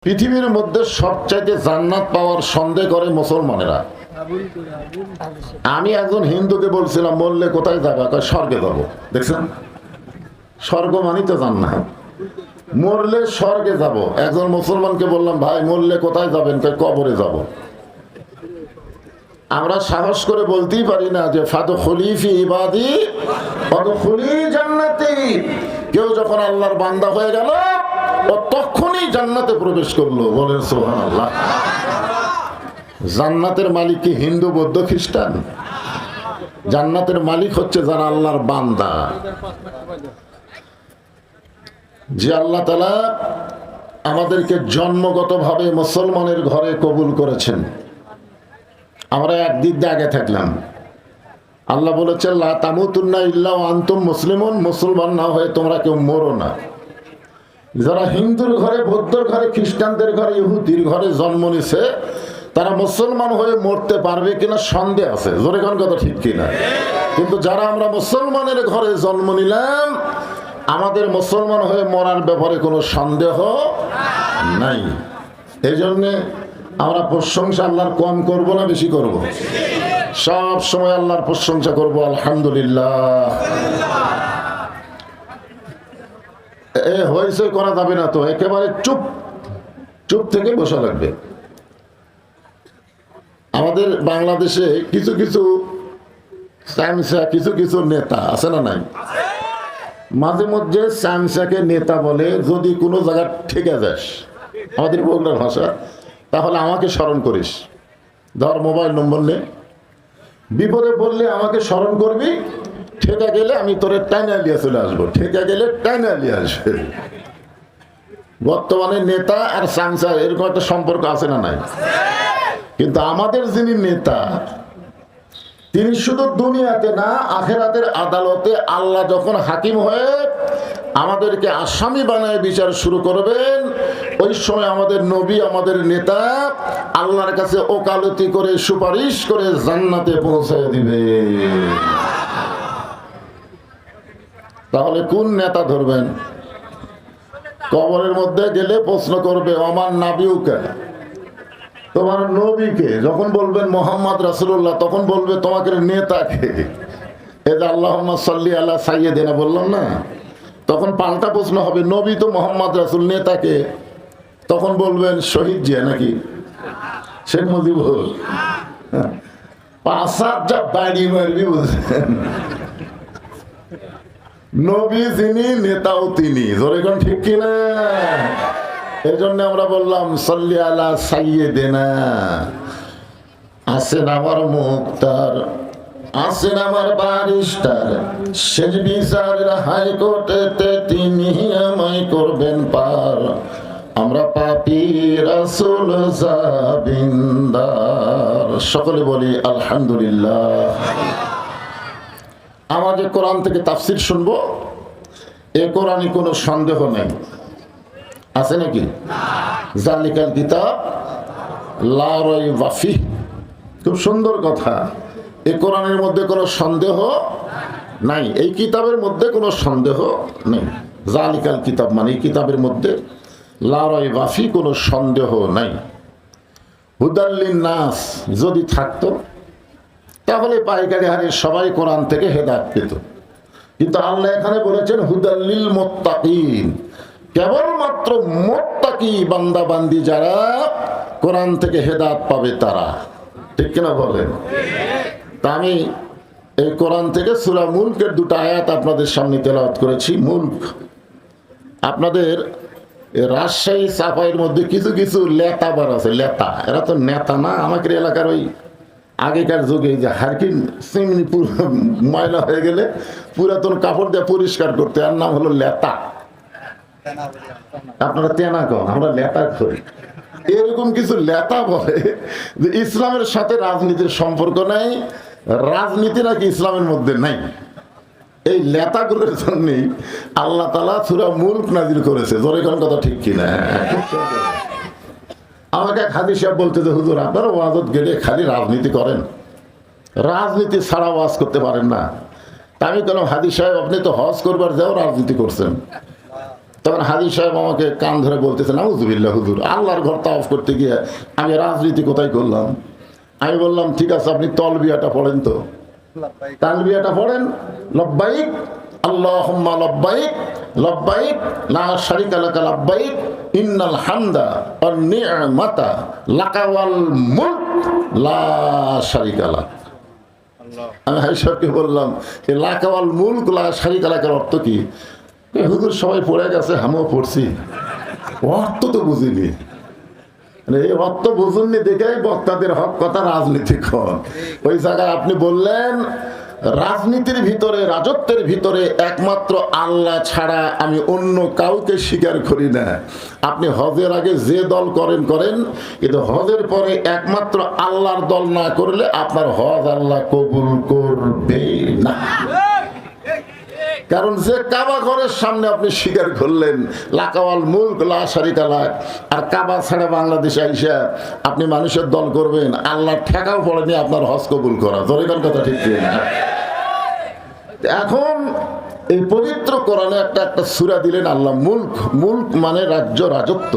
পৃথিবীর মধ্যে সবচাইতে জান্নাত পাওয়ার সন্দেহ করে মুসলমানেরা। আমি একজন হিন্দুকে বলছিলাম মরলে কোথায় যাবে, কয় স্বর্গে যাবো। দেখছেন, স্বর্গ মানি তো জান্নাত, মরলে স্বর্গে যাব। একজন মুসলমানকে বললাম ভাই মরলে কোথায় যাবেন, কয় কবরে যাব। আমরা সাহস করে বলতেই পারি না যে ফাদখুলি ফি ইবাদি ফাদখুলি জান্নাতি। কেউ যখন আল্লাহর বান্দা হয়ে গেল ও তখনই জান্নাতে প্রবেশ করলো। বলেন সুবহানাল্লাহ। জান্নাতের মালিক কি হিন্দু, বৌদ্ধ, খ্রিস্টান? জান্নাতের মালিক হচ্ছে যারা আল্লাহর বান্দা। যে আল্লাহ তাআলা আমাদেরকে জন্মগতভাবে মুসলমানের ঘরে কবুল করেছেন, আমরা একদিক দিয়ে আগে থাকলাম। আল্লাহ বলেছেন লা তামুতুন্না ইল্লা ওয়া আনতুম মুসলিমুন, মুসলমান না হয়ে তোমরা কেউ মরো না। যারা হিন্দুর ঘরে, বৌদ্ধর ঘরে, খ্রিস্টানদের ঘরে, ইহুদির ঘরে জন্ম নিছে, তারা মুসলমান হয়ে মরতে পারবে কিনা সন্দেহ আছে। জোরে কোন কথা ঠিক কিনা? কিন্তু যারা আমরা মুসলমানের ঘরে জন্ম নিলাম, আমাদের মুসলমান হয়ে মরার ব্যাপারে কোনো সন্দেহ নাই। এই জন্যে আমরা প্রশংসা আল্লাহর কম করব না বেশি করব? সব সময় আল্লাহর প্রশংসা করব, আলহামদুলিল্লাহ। হয়েছে করা যাবে না তো, একেবারে চুপ চুপ থেকে বসা লাগবে। আমাদের বাংলাদেশে কিছু কিছু কিছু কিছু নেতা আছে না নাই? মাঝে মধ্যে সামসাকে নেতা বলে। যদি কোনো জায়গা ঠেকে যাস, আমাদের বগুড়ার ভাষা, তাহলে আমাকে স্মরণ করিস। ধর মোবাইল নম্বর নে, বিপদে পড়লে আমাকে স্মরণ করবি। ঠেকা গেলে আমি তোরে টাইনা লিয়ে চলে আসবো, ঠেকা গেলে টাইনা লিয়ে আসবে। বর্তমানে নেতা আর সামসা এরকম একটা সম্পর্ক আছে না নাই? কিন্তু আমাদের যিনি নেতা, তিনি শুধু দুনিয়াতে না, আখেরাতের আদালতে আল্লাহ যখন হাকিম হয়ে আমাদেরকে আসামি বানায় বিচার শুরু করবেন, ওই সময় আমাদের নবী, আমাদের নেতা আল্লাহর কাছে ওকালতি করে সুপারিশ করে জান্নাতে পৌঁছায় দিবে। তাহলে কোন নেতা ধরবেন? কবরের মধ্যে গেলে প্রশ্ন করবে আমার নাবিউকে, তোমার নবীকে। যখন বলবেন মোহাম্মদ রাসূলুল্লাহ, তখন বলবে তোমাকে নেতাকে। এই যে আল্লাহুম্মা সাল্লি আলা সাইয়্যিদিনা বললাম না, তখন পাল্টা প্রশ্ন হবে নবী তো মোহাম্মদ রাসূল, নেতাকে? তখন বলবেন শহীদ জিয়া নাকি শেখ মুজিবুর। পাঁচাত যা বাড়ি মারবি বুঝলেন। নবী যিনি, নেতাও তিনি। জোরে কোন ঠিক কিনা? এই জন্য আমরা বললাম সাল্লি আলা সাইয়্যিদিনা। আছেন আমার মুক্তার, আছেন আমার বারিস্টার, শেষ বিচারের হাইকোর্টেতে তিনি আমায় করবেন পার। আমরা পাপী রাসূল জাবিন্দার। সকলে বলি আলহামদুলিল্লাহ। আমাদের কোরআন থেকে তাফসীর শুনবো, এ কোরআনে কোনো সন্দেহ নেই, আছে নাকি? জালিকাল কিতাব লা রাইবা ফিহ। খুব সুন্দর কথা। এই কোরআনের মধ্যে কোনো সন্দেহ নাই, এই কিতাবের মধ্যে কোনো সন্দেহ নেই। জালিকাল কিতাব মানে এই কিতাবের মধ্যে লা রাইবা ফিহ, কোনো সন্দেহ নাই। হুদাল লিন-নাস যদি থাকতো, তাহলে পাইকারি হারে সবাই কোরআন থেকে হেদায়েত পেত। কিন্তু আল্লাহ এখানে বলেছেন হুদাল লিল মুত্তাকিন, কেবলমাত্র মুত্তাকি বান্দা বান্দি যারা কোরআন থেকে হেদায়েত পাবে তারা। ঠিক কিনা বলেন? তা আমি এই কোরআন থেকে সূরা মুলকের দুটো আয়াত আপনাদের সামনে তেলাওয়াত করেছি। মুলক, আপনাদের রাজশাহী চাপাইয়ের মধ্যে কিছু কিছু লেতাবার আছে। লেতা, এরা তো নেতা না। আমাদের এলাকার ওই আগেকার যুগে যে হারকিন চিমনি ময়লা হয়ে গেলে পুরাতন কাপড় দিয়ে পরিষ্কার করতে, আর নাম হলো লেতা। আপনারা তেনা কন, আমরা লেতা করি। এরকম কিছু লেতা বলে যে ইসলামের সাথে রাজনীতির সম্পর্ক নাই, রাজনীতি নাকি ইসলামের মধ্যে নাই। এই লেতাগুলোর জন্যই আল্লাহ তাআলা সূরা মুলক নাযিল করেছে। জোরে কোন কথা ঠিক কিনা? আমাকে এক হাদিস সাহেব বলতে যে হুজুর আপনারা ওয়াজত গেলে খালি রাজনীতি করেন, রাজনীতি ছাড়া ওয়াজ করতে পারেন না। তা আমি বললাম হাদিস সাহেব আপনি তো হজ করবার যাও রাজনীতি করছেন, তখন হাজী সাহেব আমাকে কান ধরে বলতেছে, নাউজুবিল্লাহ হুজুর, আল্লাহর ঘর তাওয়াফ করতে গিয়ে আমি রাজনীতি কোথায় করলাম? আমি বললাম ঠিক আছে, আপনি তলবিয়াটা পড়েন তো, তালবিয়াটা পড়েন, লব্বাইক আল্লাহুম্মা লব্বাইক লব্বাইক লা শারিকা লাকা লব্বাইক ইন্নাল হামদা ওয়ান নি'মাতা লাকা ওয়াল মুলক লা শারিকা লাক। আমি হাজী সাহেবকে বললাম, এই লাকা ওয়াল মুলক লা শারিকা লাকার অর্থ কি? হুজুর সবাই পড়ে গেছে, আমিও পড়ছি, অর্থ তো বুঝিনি। এই অর্থ বুঝুননি দেখেই বক্তাদের হক কথা রাজনীতি কর। ওই জায়গায় আপনি বললেন রাজনীতির ভিতরে, রাজত্বের ভিতরে একমাত্র আল্লাহ ছাড়া আমি অন্য কাউকে স্বীকার করি না। আপনি হজের আগে যে দল করেন করেন, কিন্তু হজের পরে একমাত্র আল্লাহর দল না করলে আপনার হজ আল্লাহ কবুল করবে না। কারণ যে কাবা ঘরের সামনে আপনি স্বীকার করলেন লাকাওয়াল মুলক লা শারিকা লাক, আর কাবা ছাড়া বাংলাদেশে আইসা আপনি মানুষের দল করবেন, আল্লাহ ঠেকাও পড়েনি আপনার হজ কবুল করা। জরিগান কথা ঠিক না? এখন এই পবিত্র কোরআনে একটা সূরা দিলেন আল্লাহ, মুলক। মুলক মানে রাজ্য, রাজত্ব।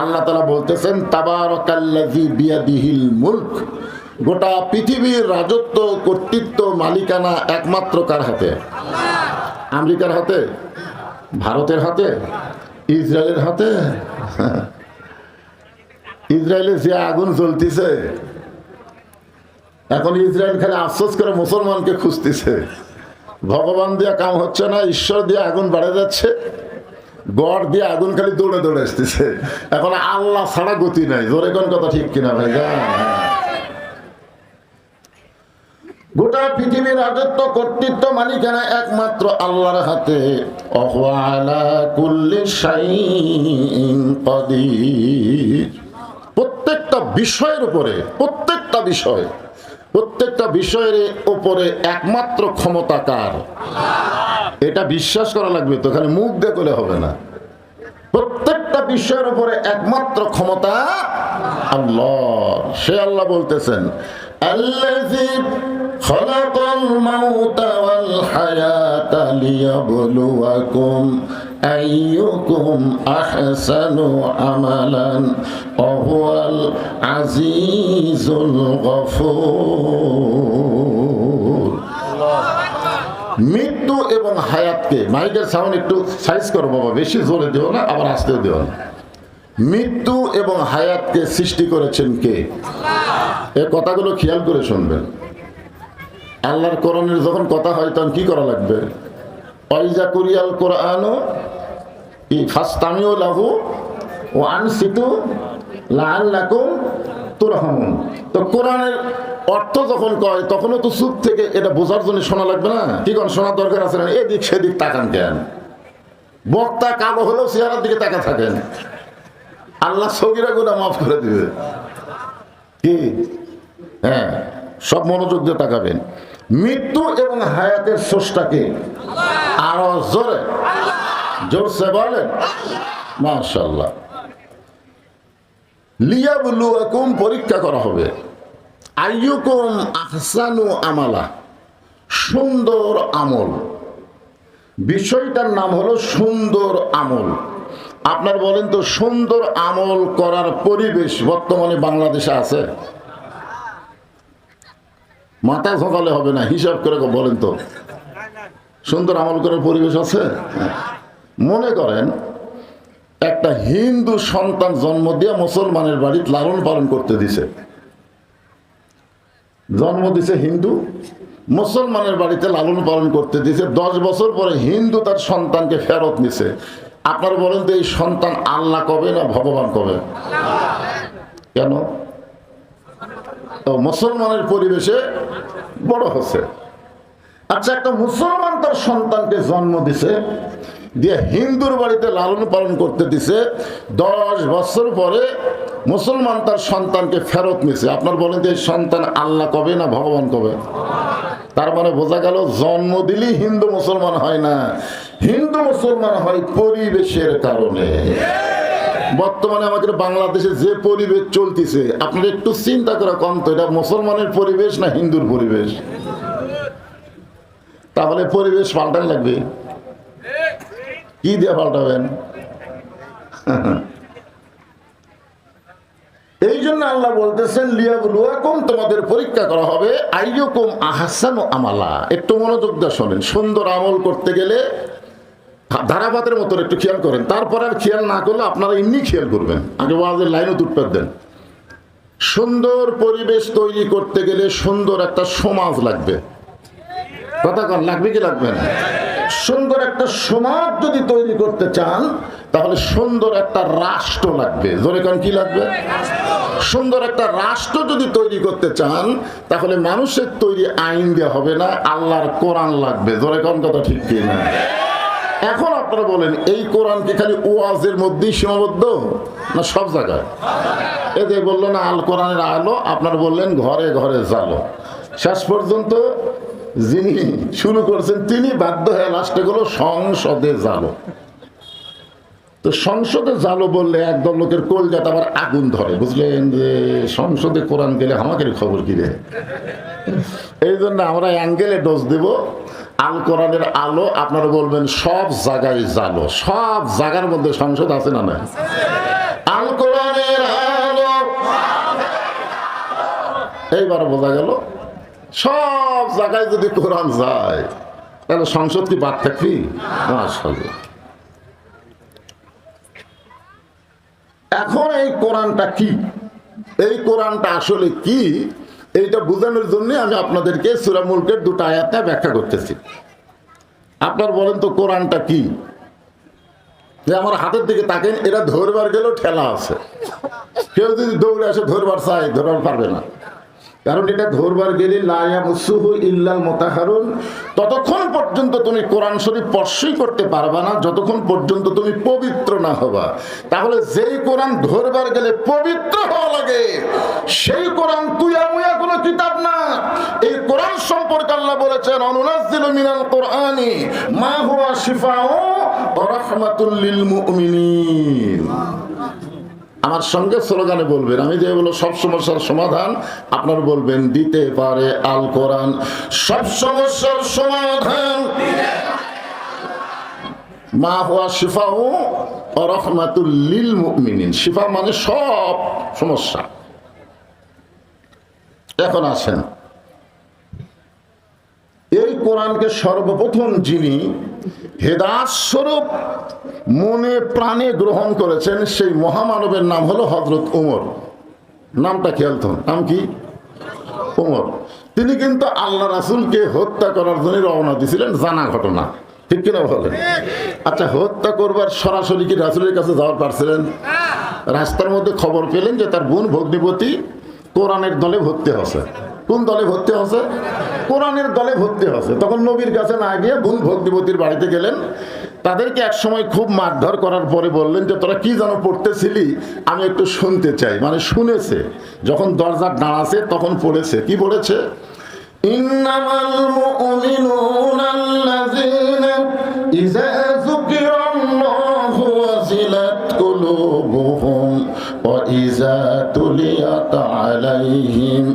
আল্লাহ তাআলা বলতেছেন তাবারাকাল্লাযী বিয়াদিহিল মুলক। গোটা পৃথিবীর রাজত্ব, কর্তৃত্ব, মালিকানা একমাত্র কার হাতে? আমেরিকার হাতে? ভারতের হাতে? ইসরায়েলের হাতে? ইসরায়েলে যে আগুন জ্বলতেছে, এখন ইসরায়েল খালি আফসোস করে মুসলমানকে খুঁজতেছে। ভগবান দিয়ে কাম হচ্ছে না, ঈশ্বর দিয়ে আগুন বাড়ে যাচ্ছে, গড় দিয়ে আগুন খালি দৌড়ে দৌড়ে আসতেছে। এখন আল্লাহ ছাড়া গতি নাই। জোরে কোন কথা ঠিক কিনা ভাই? গোটা পৃথিবীর রাজত্ব, কর্তৃত্ব, মালিকানা একমাত্র আল্লাহর হাতে। প্রত্যেকটা বিষয়ের উপরে, প্রত্যেকটা বিষয়ের উপরে একমাত্র ক্ষমতা কার? এটা বিশ্বাস করা লাগবে তো, খালি মুখ দিয়ে করলে হবে না। প্রত্যেকটা বিষয়ের উপরে একমাত্র ক্ষমতা আল্লাহ। সে আল্লাহ বলতেছেন আল্লাযী খালাকাল মাউতা ওয়াল হায়াতা লিয়াবলুয়াকুম আইয়ুকুম আহসানু আমালান ওয়া হুয়াল আজিজুল গফুর। মৃত্যু এবং হায়াতকে, মাইকের সাউন্ড একটু সাইজ করো বাবা, বেশি জোরে দিও না, আবার আস্তেও দিও না। মৃত্যু এবং হায়াতকে সৃষ্টি করেছেন কে? এই কথাগুলো খেয়াল করে শুনবেন। আল্লাহর কোরআনের যখন কথা হয় তখন কি করা লাগবে? ওয়াইজা কুরিয়াল কোরআনু ফাসতামিউ লাহু ওয়া আনসিতু লাআল্লাকুম তুরহামুন। তো কোরআনের অর্থ যখন কয় তখনও তো চুপ থেকে এটা বোঝার জন্য শোনা লাগবে না? কি কোন শোনার দরকার আছে না? এদিক সেদিক তাকান কেন? বক্তা কালো হলেও চেহারার দিকে তাকা থাকেন, আল্লাহ সগীরা গুনাহ মাফ করে দিবে। কি? হ্যাঁ, সব মনোযোগ দিয়ে তাকাবেন। মৃত্যু এবং হায়াতের স্রষ্টাকে আরো জোরে জোরসে বলেন মাশাআল্লাহ। লিয়াবলুয়াকুম, পরীক্ষা করা হবে। আইয়ুকুম আহসানু আমালা, সুন্দর আমল। বিষয়টার নাম হলো সুন্দর আমল। আপনার বলেন তো, সুন্দর আমল করার পরিবেশ বর্তমানে বাংলাদেশে আছে? মাথা ঝোঁকালে হবে না, হিসাব করে বলেন তো, সুন্দর আমল করার পরিবেশ আছে? মনে করেন একটা হিন্দু সন্তান জন্ম দিয়ে মুসলমানের বাড়িতে লালন পালন করতে দিছে, জন্ম দিছে হিন্দু, মুসলমানের বাড়িতে লালন পালন করতে দিছে। 10 বছর পরে হিন্দু তার সন্তানকে ফেরত নিছে। আপনার বলেন তো, এই সন্তান আল্লাহ কবে না ভগবান কবে? কেন? মুসলমানের পরিবেশে বড় হচ্ছে। আচ্ছা, একটা মুসলমান তার সন্তানকে জন্ম দিছে, দিয়ে হিন্দুর বাড়িতে লালন পালন করতে দিছে। 10 বছর পরে মুসলমান তার সন্তানকে ফেরত নিছে। আপনার বলেন যে এই সন্তান আল্লাহ কবে না ভগবান কবে? তার মানে বোঝা গেল জন্ম দিলেই হিন্দু মুসলমান হয় না, হিন্দু মুসলমান হয় পরিবেশের কারণে। বর্তমানে আমাদের বাংলাদেশে যে পরিবেশ চলতেছে, আপনারা একটু চিন্তা করে কম তো, এটা মুসলমানের পরিবেশ না হিন্দুর পরিবেশ? তাহলে পরিবেশ পাল্টান লাগবে। কি দিয়ে পাল্টাবেন? এই জন্য আল্লাহ বলতেছেন লিয়াবলুয়াকুম, তোমাদের পরীক্ষা করা হবে, আইয়ুকুম আহসানু আমালা। একটু মনোযোগ দিয়ে শোনেন। সুন্দর আমল করতে গেলে ধারাপাতের মতো একটু খেয়াল করেন, তারপর আর খেয়াল না করলে আপনারা এমনি খেয়াল করবেন। আগে ওয়াজের লাইনও উত্তর দেন। সুন্দর পরিবেশ তৈরি করতে গেলে সুন্দর একটা সমাজ লাগবে। কথা কন, লাগবে কি লাগবে না? সুন্দর একটা সমাজ যদি তৈরি করতে চান তাহলে সুন্দর একটা রাষ্ট্র লাগবে। জোরে কন, কি লাগবে? সুন্দর একটা রাষ্ট্র যদি তৈরি করতে চান তাহলে মানুষের তৈরি আইন দেওয়া হবে না, আল্লাহর কোরআন লাগবে। জোরে কন, কথা ঠিক কি না? এখন আপনারা বলেন, এই কোরআন কি খালি ওয়াজের মধ্যেই সীমাবদ্ধ না সব জায়গায়? এদের বললো না আল কোরআনের আলো, আপনারা বললেন ঘরে ঘরে জালো। শেষ পর্যন্ত যিনি শুরু করছেন তিনি বাধ্য হয়ে লাস্টে গেল সংসদে জালো। তো সংসদে জালো বললে একদল লোকের কলজাতে আবার আগুন ধরে, বুঝলেন যে সংসদে কোরআন গেলে আমাদের খবর কি রে। এই জন্য আমরা অ্যাঙ্গেলে ডোজ দেব আল কোরআনের আলো। আপনারা বলবেন সব জায়গায় জালো। সব জায়গার মধ্যে সংসদ আছে না না? আল কোরআনের আলো, এইবার বোঝা গেল সব জায়গায় যদি কোরআন যায় তাহলে সংসদ কি বাদ থাকবি? মাশাআল্লাহ। এখন এই কোরআনটা কি, এই কোরআনটা আসলে কি, এইটা বোঝানোর জন্য আমি আপনাদেরকে সূরা মুলকের দুটো আয়াতে ব্যাখ্যা করতেছি। আপনার বলেন তো কোরআনটা কি? যে আমার হাতের দিকে তাকেন, এরা ধরবার গেলেও ঠেলা আছে। কেউ যদি দৌড়ে আসে ধরবার চায়, ধরবার পারবে না, কারণ এটা ধরবার গেলে লা ইয়ামুসুহু ইল্লাল মুতাহহারুন। ততক্ষণ পর্যন্ত তুমি কোরআন শরীফ স্পর্শই করতে পারবা না যতক্ষণ পর্যন্ত তুমি পবিত্র না হবা। তাহলে যেই কোরআন ধরবার গেলে পবিত্র হওয়া লাগে, সেই কোরআন তুইয়া মুয়া কোনো কিতাব না। এই কোরআন সম্পর্কে আল্লাহ বলেছেন অনুনাজ্জিলু মিনাল কোরআনি মা হুয়া শিফাউ ওয়া রাহমাতুল লিল মুমিনিন। আমার সঙ্গে স্লোগানে বলবেন, আমি যে বলো সব সমস্যার সমাধান, আপনার বলবেন দিতে পারে আল কোরআন সব সমস্যার সমাধান। মা হুয়া শিফাউ ওয়া রাহমাতুল লিল মুমিনিন। শিফা মানে সব সমস্যা। এখন আসেন, এই কোরআনকে সর্বপ্রথম যিনি হেদায়েত স্বরূপ মনে প্রাণে গ্রহণ করেছেন সেই মহামানবের নাম হলো হযরত ওমর। নামটা খেয়াল তো, নাম কি? ওমর। তিনি কিন্তু আল্লাহ রাসূলকে হত্যা করার জন্য রওনা দিয়েছিলেন, জানা ঘটনা, ঠিক কিনা বলেন? আচ্ছা, হত্যা করবার সরাসরি কি রাসূলের কাছে যাওয়ার পারছিলেন? রাস্তার মধ্যে খবর পেলেন যে তার বোন ভগ্নিপতি কোরআনের দলে ভর্তি হচ্ছে। কোন দলে ভর্তি হচ্ছে? কোরআনের দলে ভর্তি হচ্ছে। তখন নবীর কাছে না গিয়ে বোন ভগ্নিপতির বাড়িতে গেলেন। তাদেরকে এক সময় খুব মারধর করার পরে বললেন যে তোরা কি যেন পড়তেছিলি, আমি একটু শুনতে চাই। মানে শুনেছে, যখন দরজার দাঁড়াছে তখন পড়েছে। কি পড়েছে? ইন্নামাল মুমিনুনা আল্লাযীনা ইযা যুকিরাল্লাহু ওয়াজিলাত কুলুবুহুম ওয়া ইযা তুলিয়াত আলাইহিম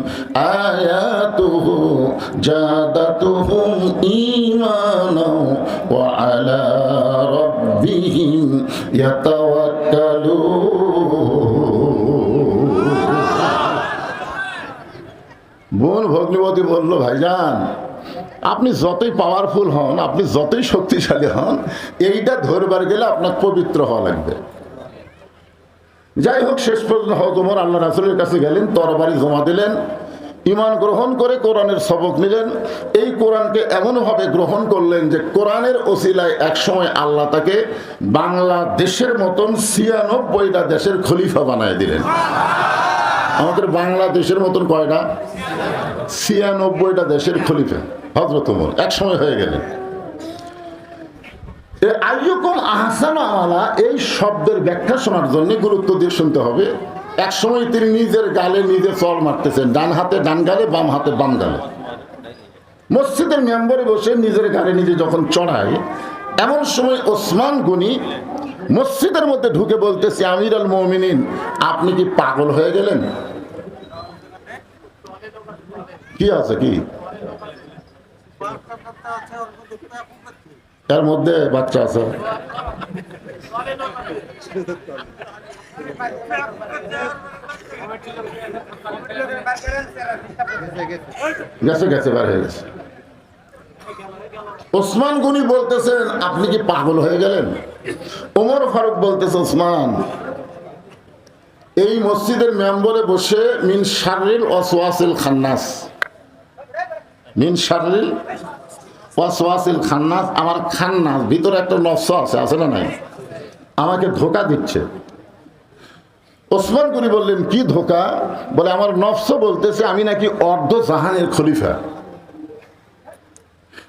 আয়াতুহু জাদাতুহুম ঈমানাও ওয়া আলা রাব্বিহিম ইয়াতাওয়াক্কালুন। বোন ভগ্নিপতি বলল, ভাইজান আপনি যতই পাওয়ারফুল হন, আপনি যতই শক্তিশালী হন, এইটা ধরবার গেলে আপনার পবিত্র হওয়া লাগবে। যাই হোক, শেষ পর্যন্ত হযরত ওমর আল্লাহ রাসূলের কাছে গেলেন, তরবারি জমা দিলেন, ঈমান গ্রহণ করে কোরআনের সবক নিলেন। এই কোরআনকে এমনভাবে গ্রহণ করলেন যে কোরআনের ওসিলায় একসময় আল্লাহ তাকে বাংলাদেশের মতন ৯৬টা দেশের খলিফা বানায় দিলেন। আমাদের বাংলাদেশের মতন কয়টা? ৯৬টা দেশের খলিফা হযরত ওমর এক সময় হয়ে গেলেন। আইয়ুকুম আহসানু আমালা, এই শব্দের ব্যাখ্যা শোনার জন্য গুরুত্ব দিয়ে শুনতে হবে। এক সময় তিনি নিজের গালে নিজে চল মারতেছেন, ডান হাতে ডান গালে, বাম হাতে বাম গালে। মসজিদের মেম্বরে বসে নিজের গালে নিজে যখন চড়ায়, এমন সময় ওসমান গনি মসজিদের মধ্যে ঢুকে বলতেছে, আমিরুল মুমিনিন আপনি কি পাগল হয়ে গেলেন? কি আছে কি? এর মধ্যে বাচ্চা আছে। গেছে গেছে বার হয়ে গেছে। ওসমান গনি বলতেছেন আপনি কি পাগল হয়ে গেলেন? ওমর ফারুক বলতেছে ওসমান, এই মসজিদের মেম্বরে বসে মিন শাররিল ওয়াসওয়াসিল খান্নাস, মিন শাররিল ওয়াসওয়াসিল খান্নাস, আমার খান্নাস ভিতরে একটা নফস আছে, আছে না নাই, আমাকে ধোঁকা দিচ্ছে। ওসমান গনি বললেন কি ধোঁকা? বলে আমার নফস বলতেছে আমি নাকি অর্ধ জাহানের খলিফা।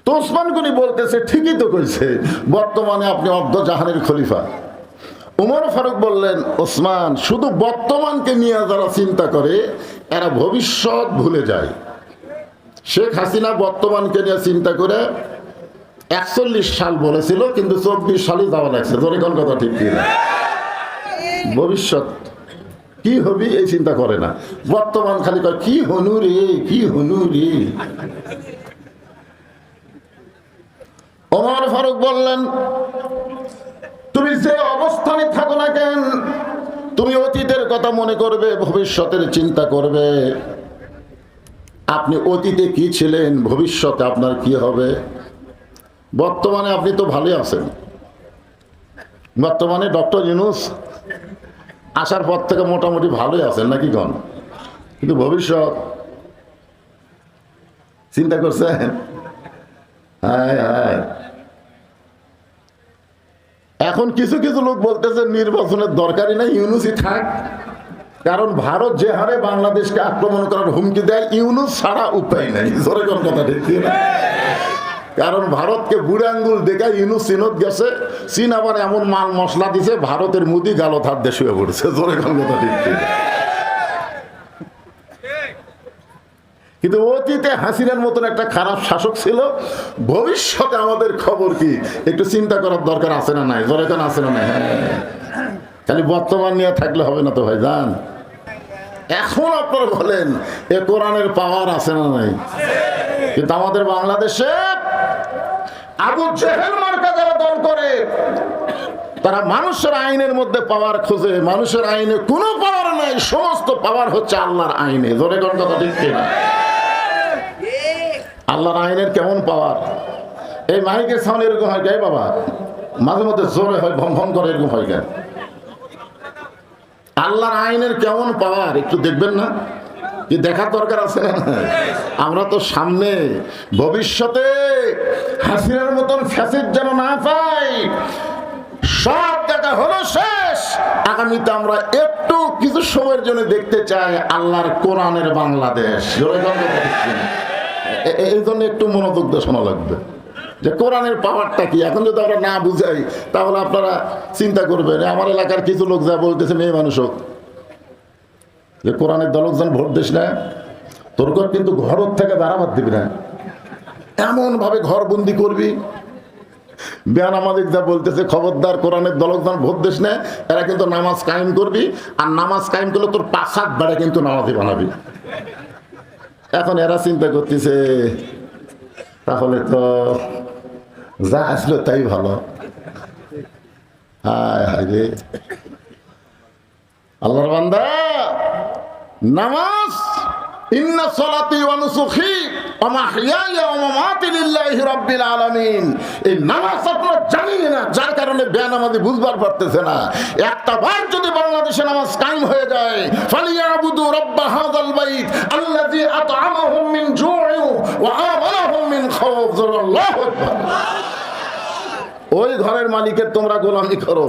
তো ওসমান গনি বলতেছে ঠিকই তো কইছে, বর্তমানে আপনি অর্ধ জাহানের খলিফা। ওমর ফারুক বললেন ওসমান, শুধু বর্তমানকে নিয়ে যারা চিন্তা করে এরা ভবিষ্যৎ ভুলে যায়। শেখ হাসিনা বর্তমানকে নিয়ে চিন্তা করে 41 সাল বলেছিল, কিন্তু 24 সালে যাওয়া লাগছে। ধরে কোন কথা ঠিক কি? ভবিষ্যৎ কি হবি এই চিন্তা করে না, বর্তমান খালি কয় কি হনু রে, কি হনু রে। ওমর ফারুক বললেন তুমি যে অবস্থানে থাকো না কেন, তুমি অতীতের কথা মনে করবে, ভবিষ্যতের চিন্তা করবে। আপনি অতীতে কি ছিলেন, ভবিষ্যতে আপনার কি হবে। বর্তমানে আপনি তো ভালোই আছেন, বর্তমানে ডক্টর ইউনূস আসার পর থেকে মোটামুটি ভালোই আছেন নাকি গণ, কিন্তু ভবিষ্যৎ চিন্তা করছেন? হ্যাঁ হ্যাঁ। এখন কিছু কিছু লোক বলতেছে নির্বাচনের দরকারই নাই, ইউনূসই থাক। কারণ ভারত যে হারে বাংলাদেশকে আক্রমণ করার হুমকি দেয়, ইউনূস ছাড়া উপায় নাই। জোরে কোন কথা ঠিক না? কারণ ভারতকে বুড়ে আঙ্গুল দেখায় ইউনূস চীনত গেছে, চীন আবার এমন মাল মশলা দিছে, ভারতের মুদি গালত হাত দিয়ে শুয়ে পড়ছে। জোরে কোন কথা ঠিক না? কিন্তু অতীতে হাসিনার মতন একটা খারাপ শাসক ছিল, ভবিষ্যতে আমাদের খবর কি একটু চিন্তা করার দরকার আছে না নাই? জোরে কোন আছে না নাই? খালি বর্তমান নিয়ে থাকলে হবে না তো ভাই জান। এখন আপনারা বলেন এ কোরআনের পাওয়ার আছে না নাই? কিন্তু আমাদের বাংলাদেশে আবু জেহেল মার্কা যারা দল করে, তারা মানুষের আইনের মধ্যে পাওয়ার খোঁজে। মানুষের আইনে কোনো পাওয়ার নাই, সমস্ত পাওয়ার হচ্ছে আল্লাহর আইনে। জোরে কোন কথা ঠিক কিনা? আল্লাহর আইনের কেমন পাওয়ার? এই মাইকের সামনে এরকম হয় গাই বাবা, মাঝে মধ্যে জোরে হয়, ভম ভম করে, এরকম হয় গায়। আল্লাহর আইনের কেমন পাওয়ার একটু দেখবেন না? কি দেখার দরকার আছে না? আমরা তো সামনে ভবিষ্যতে হাসিনার মতন ফ্যাসিড যেন না পাই, সব দেখা হলো শেষ। আগামীতে আমরা একটু কিছু সময়ের জন্য দেখতে চাই আল্লাহর কোরআনের বাংলাদেশ। এই জন্য একটু মনোযোগ দিয়ে শোনা লাগবে যে কোরআনের পাওয়ারটা কি। এখন যদি আমরা না বুঝাই তাহলে আপনারা চিন্তা করবেন। আমার এলাকার কিছু লোক যা বলতেছে, মেয়ে মানুষ হোক, যে কোরআনের দলক যেন ভোট দিস না, তোর ঘর কিন্তু ঘর থেকে দাঁড়াবার দিবি না, এমন ভাবে ঘর বন্দি করবি। বেয়ান আমাদের যা বলতেছে, খবরদার কোরআনের দলক যেন ভোট দিস না, এরা কিন্তু নামাজ কায়েম করবি, আর নামাজ কায়েম করলে তোর 5-7 বারে কিন্তু নামাজি বানাবি। এখন এরা চিন্তা করতেছে তাহলে তো যা আসলো তাই ভালো। হায় হায় রে আল্লাহর বান্দা, নামাজ ইন্না সলাতি ওয়া নুসুখি ওয়া মাহইয়ায়া ওয়া মামাতি লিল্লাহি রাব্বিল আলামিন, এই নামাজ আপনারা জানেন না, যার কারণে বেনামাজি বুঝবার পারতেছে না। একটা বার যদি বাংলাদেশে নামাজ কায়েম হয়ে যায়, ফালিয়াবুদু রাব্ব হাযাল বাইত আল্লাযী আত'আমাহুম মিন জু'ইন ওয়া আমানাহুম মিন খাউফ। আল্লাহু আকবার। ওই ঘরের মালিকের তোমরা গোলামি করো।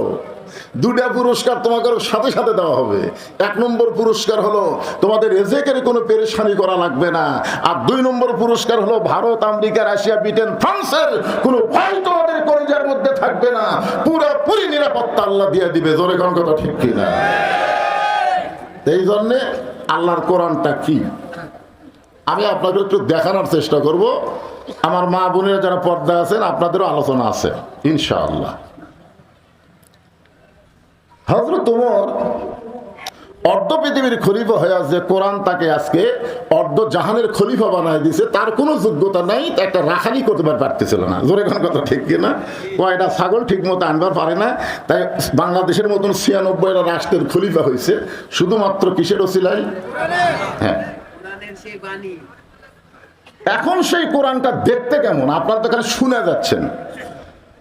দুটা পুরস্কার তোমাদের সাথে সাথে দেওয়া হবে। 1 নম্বর পুরস্কার হলো তোমাদের রিজিকের কোনো পেরেশানি করা লাগবে না, আর 2 নম্বর পুরস্কার হলো ভারত, আমেরিকা, রাশিয়া, ব্রিটেন, ফ্রান্সের কোনো ভয় তোমাদের কলিজার মধ্যে থাকবে না, পুরোপুরি নিরাপত্তা আল্লাহ দিয়ে দিবে। জোরে কোন কথা ঠিক কিনা? এই জন্যে আল্লাহর কোরআনটা কি আমি আপনাদের একটু দেখানোর চেষ্টা করব। আমার মা বোনেরা যারা পর্দা আছেন, আপনাদেরও আলোচনা আছে ইনশাআল্লাহ। হযরত ওমর অর্ধ পৃথিবীর খলিফা হয়ে আছে, কোরআন তাকে আজকে অর্ধ অর্ধ জাহানের খলিফা বানায় দিছে, তার কোনো যোগ্যতা নাই, তা একটা রাখালি করতে পারতেছিল না। জোরে কোন কথা ঠিক কিনা? কয়টা ছাগল ঠিক মতো আনবার পারে না, তাই বাংলাদেশের মতন ৯৬টা রাষ্ট্রের খলিফা হয়েছে শুধুমাত্র কিসের ওসিলায়? হ্যাঁ। এখন সেই কোরআনটা দেখতে কেমন আপনারা তো এখানে শুনে যাচ্ছেন।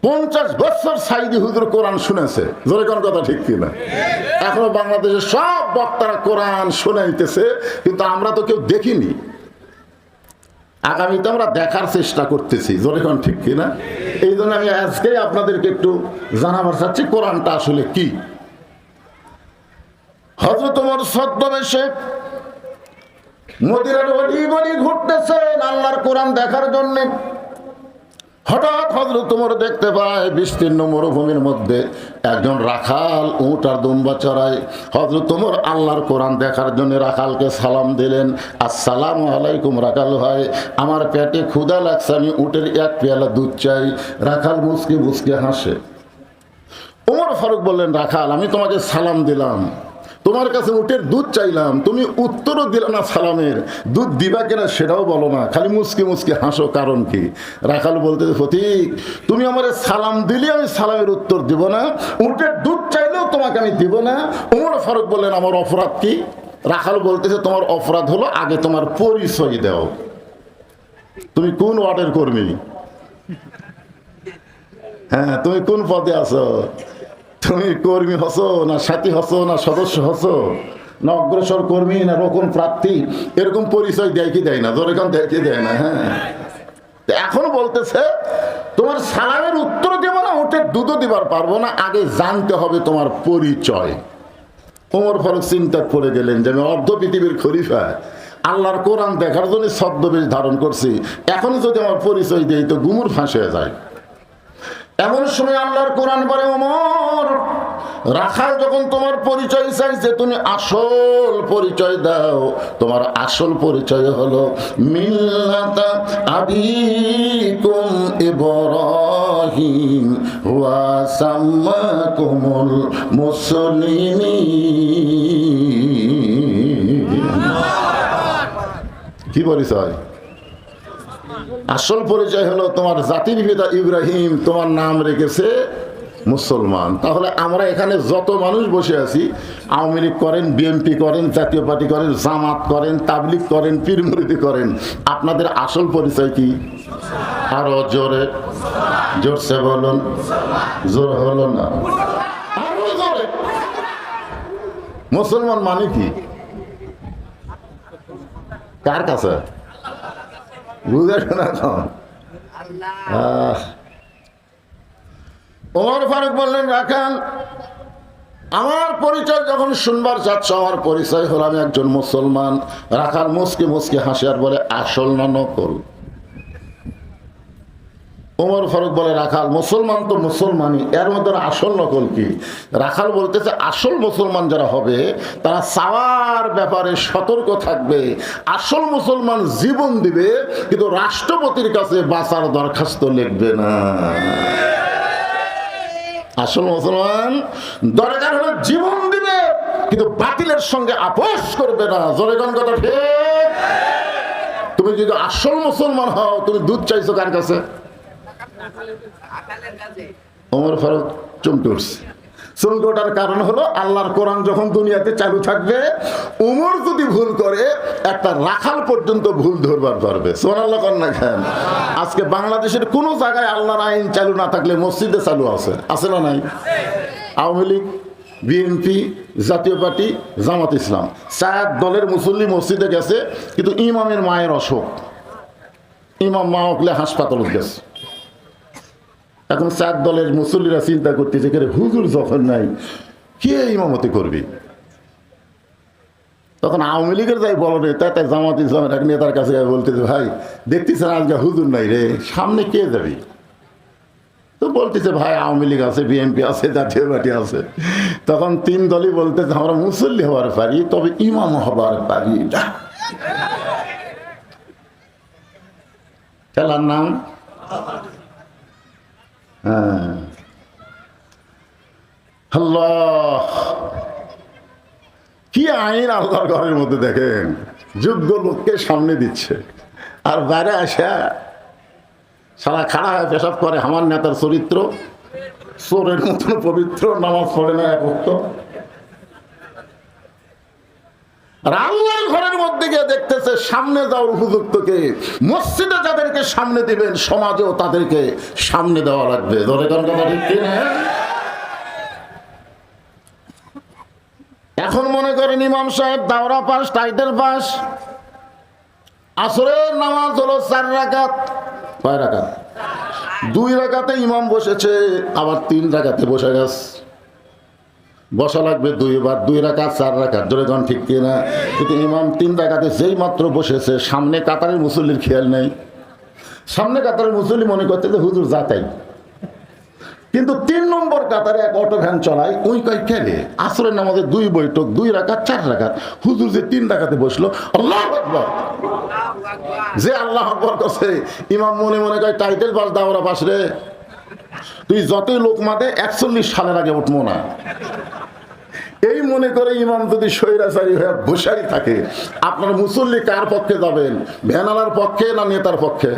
৫০ বছর সাইদি হুজুর কোরআন শুনেছে, জোরে কোন কথা ঠিক কিনা? এখনো বাংলাদেশের সব বক্তারা কোরআন শোনাইতেছে, কিন্তু আমরা তো কেউ দেখিনি। আগামীতে আমরা দেখার চেষ্টা করতেছি, জোরে কোন ঠিক কিনা? এই জন্য আমি আজকে আপনাদেরকে একটু জানাবার চাচ্ছি কোরআনটা আসলে কি। হযরত ওমর ছদ্মবেশে মদিনার অলি গলি ঘুরতেছেন আল্লাহর কোরআন দেখার জন্য। হঠাৎ হযরত ওমর দেখতে পায় বিস্তীর্ণ মরুভূমির মধ্যে একজন রাখাল উট আর দুম্বা চড়ায়। হযরত ওমর আল্লাহর কোরআন দেখার জন্য রাখালকে সালাম দিলেন, আসসালামু আলাইকুম রাখাল ভাই, আমার পেটে ক্ষুধা লাগছে, আমি উটের এক পেয়ালা দুধ চাই। রাখাল মুচকি মুচকি হাসে। ওমর ফারুক বললেন, রাখাল আমি তোমাকে সালাম দিলাম, তোমার কাছে উটের দুধ চাইলাম, তুমি উত্তরও দিলে না সালামের, দুধ দিবা কিনা সেটাও বলো না, খালি মুচকি মুচকি হাসো, কারণ কি? রাখাল বলতে, ফতিক তুমি আমার সালাম দিলে আমি সালামের উত্তর দিব না, উটের দুধ চাইলেও তোমাকে আমি দিব না। ওমর ফারুক বললেন, আমার অপরাধ কি? রাখাল বলতেছে, তোমার অপরাধ হলো আগে তোমার পরিচয় দাও, তুমি কোন ওয়ার্ডের কর্মী? হ্যাঁ, তুমি কোন পদে আছো? তুমি কর্মী হসো না সাথী হসো না সদস্য হসো না অগ্রসর কর্মী না রকম প্রার্থী, এরকম পরিচয় দেয় কি দেয় না? যেরকম দেয় কি দেয় না? হ্যাঁ, এখনো বলতেছে তোমার সালামের উত্তর দেবো না, উটের দুধও দিবার পারবো না, আগে জানতে হবে তোমার পরিচয়। ওমর ফারুক চিন্তা করে গেলেন যে আমি অর্ধ পৃথিবীর খলিফা, আল্লাহর কোরআন দেখার জন্য ছদ্মবেশ ধারণ করছি, এখন যদি আমার পরিচয় দেই তো গুমুর ফাঁস হয়ে যায়। এমন সময় আল্লাহর কোরআন বলে, ওমর রাখাল যখন তোমার পরিচয় চাইছে তুমি আসল পরিচয় দাও। তোমার আসল পরিচয় হলো মিল্লাতা আবিকুম ইব্রাহিম ওয়া সাম্মাকুমুল মুসলিমিন। কি পরিচয়? আসল পরিচয় হলো তোমার জাতির পিতা ইব্রাহিম তোমার নাম রেখেছে মুসলমান। তাহলে আমরা এখানে যত মানুষ বসে আছি, আওয়ামী লীগ করেন, বিএনপি করেন, জাতীয় পার্টি করেন, জামাত করেন, তাবলিগ করেন, পীর মুরিদি করেন, আপনাদের আসল পরিচয় কি? আরো জোরে, জোরসে বলুন, জোর হলো না, আরো জোরে। মুসলমান মানে কি? কার কাছে বুঝে শোনা কম। ওমর ফারুক বললেন, রাখাল আমার পরিচয় যখন শুনবার চাচ্ছ, আমার পরিচয় হলো আমি একজন মুসলমান। রাখাল মুসকে মুসকে হাসি আর বলে, আসল না নকল? ওমর ফারুক বলে, রাখাল মুসলমান তো মুসলমানই, এর মধ্যে আসল নকল কি? রাখাল বলতেছে, আসল মুসলমান যারা হবে তারা চাওয়ার ব্যাপারে সতর্ক থাকবে, আসল মুসলমান জীবন দিবে, কিন্তু রাষ্ট্রপতির কাছে বাঁচার দরখাস্ত লিখবে না। আসল মুসলমান দরকার হলে জীবন দিবে, কিন্তু বাতিলের সঙ্গে আপোষ করবে না। জোরে কোন কথা ঠিক? তুমি যদি আসল মুসলমান হও, তুমি দুধ চাইছো কার কাছে? ওমর ফারুক চমকে উঠছে। চমকে ওঠার কারণ হলো আল্লাহর কোরআন যখন দুনিয়াতে চালু থাকবে, উমর যদি ভুল করে একটা রাখাল পর্যন্ত ভুল ধরবার পারবে। সুবহানাল্লাহ কন্যা খান। আজকে বাংলাদেশের কোন জায়গায় আল্লাহর আইন চালু না থাকলে মসজিদে চালু আছে, আছে না নাই? আওয়ামী লীগ, বিএনপি, জাতীয় পার্টি, জামাত ইসলাম, 4 দলের মুসল্লি মসজিদে গেছে, কিন্তু ইমামের মায়ের অসুখ, ইমাম মা উঠলে হাসপাতালে গেছে। এখন 4 দলের মুসল্লিরা চিন্তা করতেছে, হুজুর যখন নাই কে ইমামতি করবি? তখন আওয়ামী লীগের যাই বলো রে, তাই জামাত ইসলামের এক নেতার কাছে বলতেছে, ভাই দেখতেছেন আজকে হুজুর নাই রে, সামনে কে যাবি? তো বলতেছে, ভাই আওয়ামী লীগ আছে, বিএনপি আছে, জাতীয় পার্টি আছে। তখন 3 দলই বলতেছে, আমরা মুসল্লি হবার পারি, তবে ইমাম হবার পারি না। খেলার নাম আল্লাহ। কি আইন আল্লাহর ঘরের মধ্যে দেখেন। যোগ্য লোককে সামনে দিচ্ছে, আর বাইরে আসা সারা খাড়া হয়ে পেশাব করে। আমার নেতার চরিত্র চোরের মতন পবিত্র, নামাজ পড়ে না এক ওয়াক্ত। আর আল্লাহর ঘরের মধ্যে গিয়ে দেখতেছে সামনে যাওয়ার উপযুক্তকে। মসজিদে যাদেরকে সামনে দিবেন, সমাজেও তাদেরকে সামনে দেওয়া লাগবে। ধরে কোন কথা ঠিক কিনা? এখন মনে করেন ইমাম সাহেব দাওরা পাস, টাইটেল পাস, আসরের নামাজ হলো 4 রাকাত। কয় রাকাত? 2 রাকাতে ইমাম বসেছে, আবার 3 রাকাতে বসে গেছে। বসা লাগবে 2 বার, 2 রাকাত 4 রাকাত। জোরে কোন ঠিক কিনা? কিন্তু ইমাম 3 রাকাতে যেই মাত্র বসেছে, সামনে কাতারের মুসল্লির খেয়াল নেই। সামনে কাতারের মুসল্লি মনে করতে যে হুজুর যাতাই, কিন্তু 3 নম্বর কাতারে এক অটো ভ্যান চলায়, ওই কয় খেলে আসরের নামাজে 2 বৈঠক, 2 রাকাত 4 রাকাত। হুজুর যে 3 রাকাতে বসলো, আল্লাহু আকবার। যে আল্লাহু আকবার করছে, ইমাম মনে মনে কয় টাইটেল পাস, দাওরা পাস রে, তুই যতই লোক মাদে 41 সালের আগে উঠবো না। এই মনে করে ইমাম যদি স্বৈরাচারী হয়ে বসাই থাকে, আপনার মুসল্লি কার পক্ষে যাবেন? ভ্যানালার পক্ষে না নেতার পক্ষে?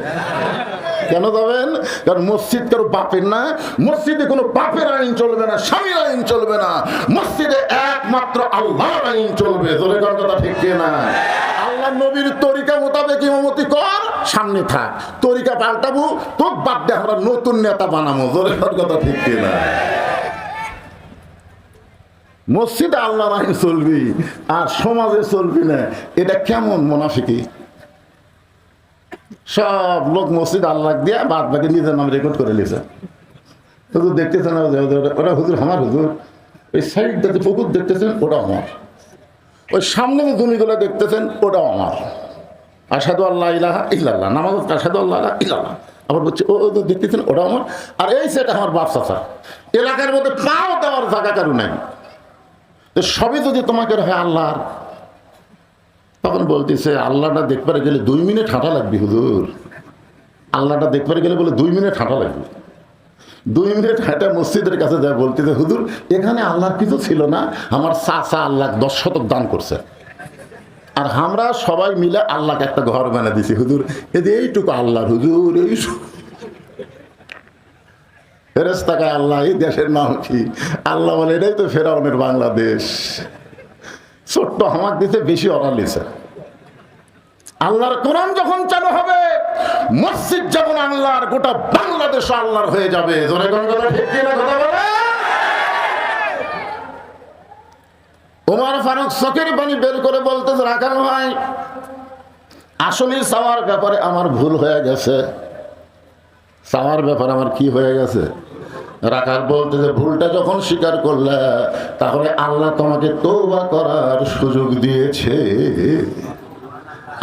কেন যাবেন? কারণ মসজিদ কারো বাপের না। মসজিদে কোনো বাপের আইন চলবে না, স্বামীর আইন চলবে না। মসজিদে একমাত্র আল্লাহর আইন চলবে। জোরে কোন কথা ঠিক কিনা? আল্লাহ নবীর তরিকা মোতাবেক ইমামতি কর, সামনে থাক। তরিকা পাল্টাবো তো বাদ দিয়ে আমরা নতুন নেতা বানাবো। জোরে কোন কথা ঠিক কিনা? মসজিদে আল্লাহর আইন চলবি আর সমাজে চলবি না, এটা কেমন মুনাফিকি? সব লোক মসজিদ আল্লাহ দিয়ে বাদ বাকি নিজের নাম রেকর্ড করে নিয়েছে। হুজুর দেখতেছেন ওরা, হুজুর আমার হুজুর, ওই সাইডটাতে পুকুর দেখতেছেন ওটা আমার, ওই সামনে যে জমিগুলো দেখতেছেন ওটাও আমার। আশহাদু আল্লাহ ইলাহা ইল্লাল্লাহ, নামাজ আশহাদু আল্লাহ ইল্লাল্লাহ। আবার বলছে ও দেখতেছেন ওটা আমার। আর এই সেটা আমার বাপ চাচা। এলাকার মধ্যে পাও দেওয়ার জায়গা কারো নাই। সবই যদি তোমাকে হয় আল্লাহর, তখন বলতেছে আল্লাহটা দেখবার গেলে 2 মিনিট হাঁটা লাগবে হুজুর। আল্লাহটা দেখবার গেলে বলে 2 মিনিট হাঁটা লাগবে। 2 মিনিট হাঁটা মসজিদের কাছে যায়, বলতেছে হুজুর এখানে আল্লাহর কিছু ছিল না, আমার চাচা আল্লাহ 10 শতক দান করছে, আর আমরা সবাই মিলে আল্লাহকে একটা ঘর বানা দিছি হুজুর, এদের এইটুকু আল্লাহর হুজুর। এই ফেরেশতাকে আল্লাহ, এই দেশের নাম কি? আল্লাহ বলে এটাই তো ফেরাউনের বাংলাদেশ। ছোট্ট হামাক দিতে বেশি অর্ডার লিছে। আল্লাহর কোরআন যখন চালু হবে, মসজিদ যেমন আল্লাহর, গোটা বাংলাদেশ আল্লাহর হয়ে যাবে। জোরে কোন কথা ঠিক কিনা কথা বলে? ওমর ফারুক চোখের পানি বের করে বলতেছে রাখাল ভাই, আসলে চাওয়ার ব্যাপারে আমার ভুল হয়ে গেছে। চাওয়ার ব্যাপারে আমার কি হয়ে গেছে? রাখাল বলতেছে ভুলটা যখন স্বীকার করলে, তাহলে আল্লাহ তোমাকে তওবা করার সুযোগ দিয়েছে।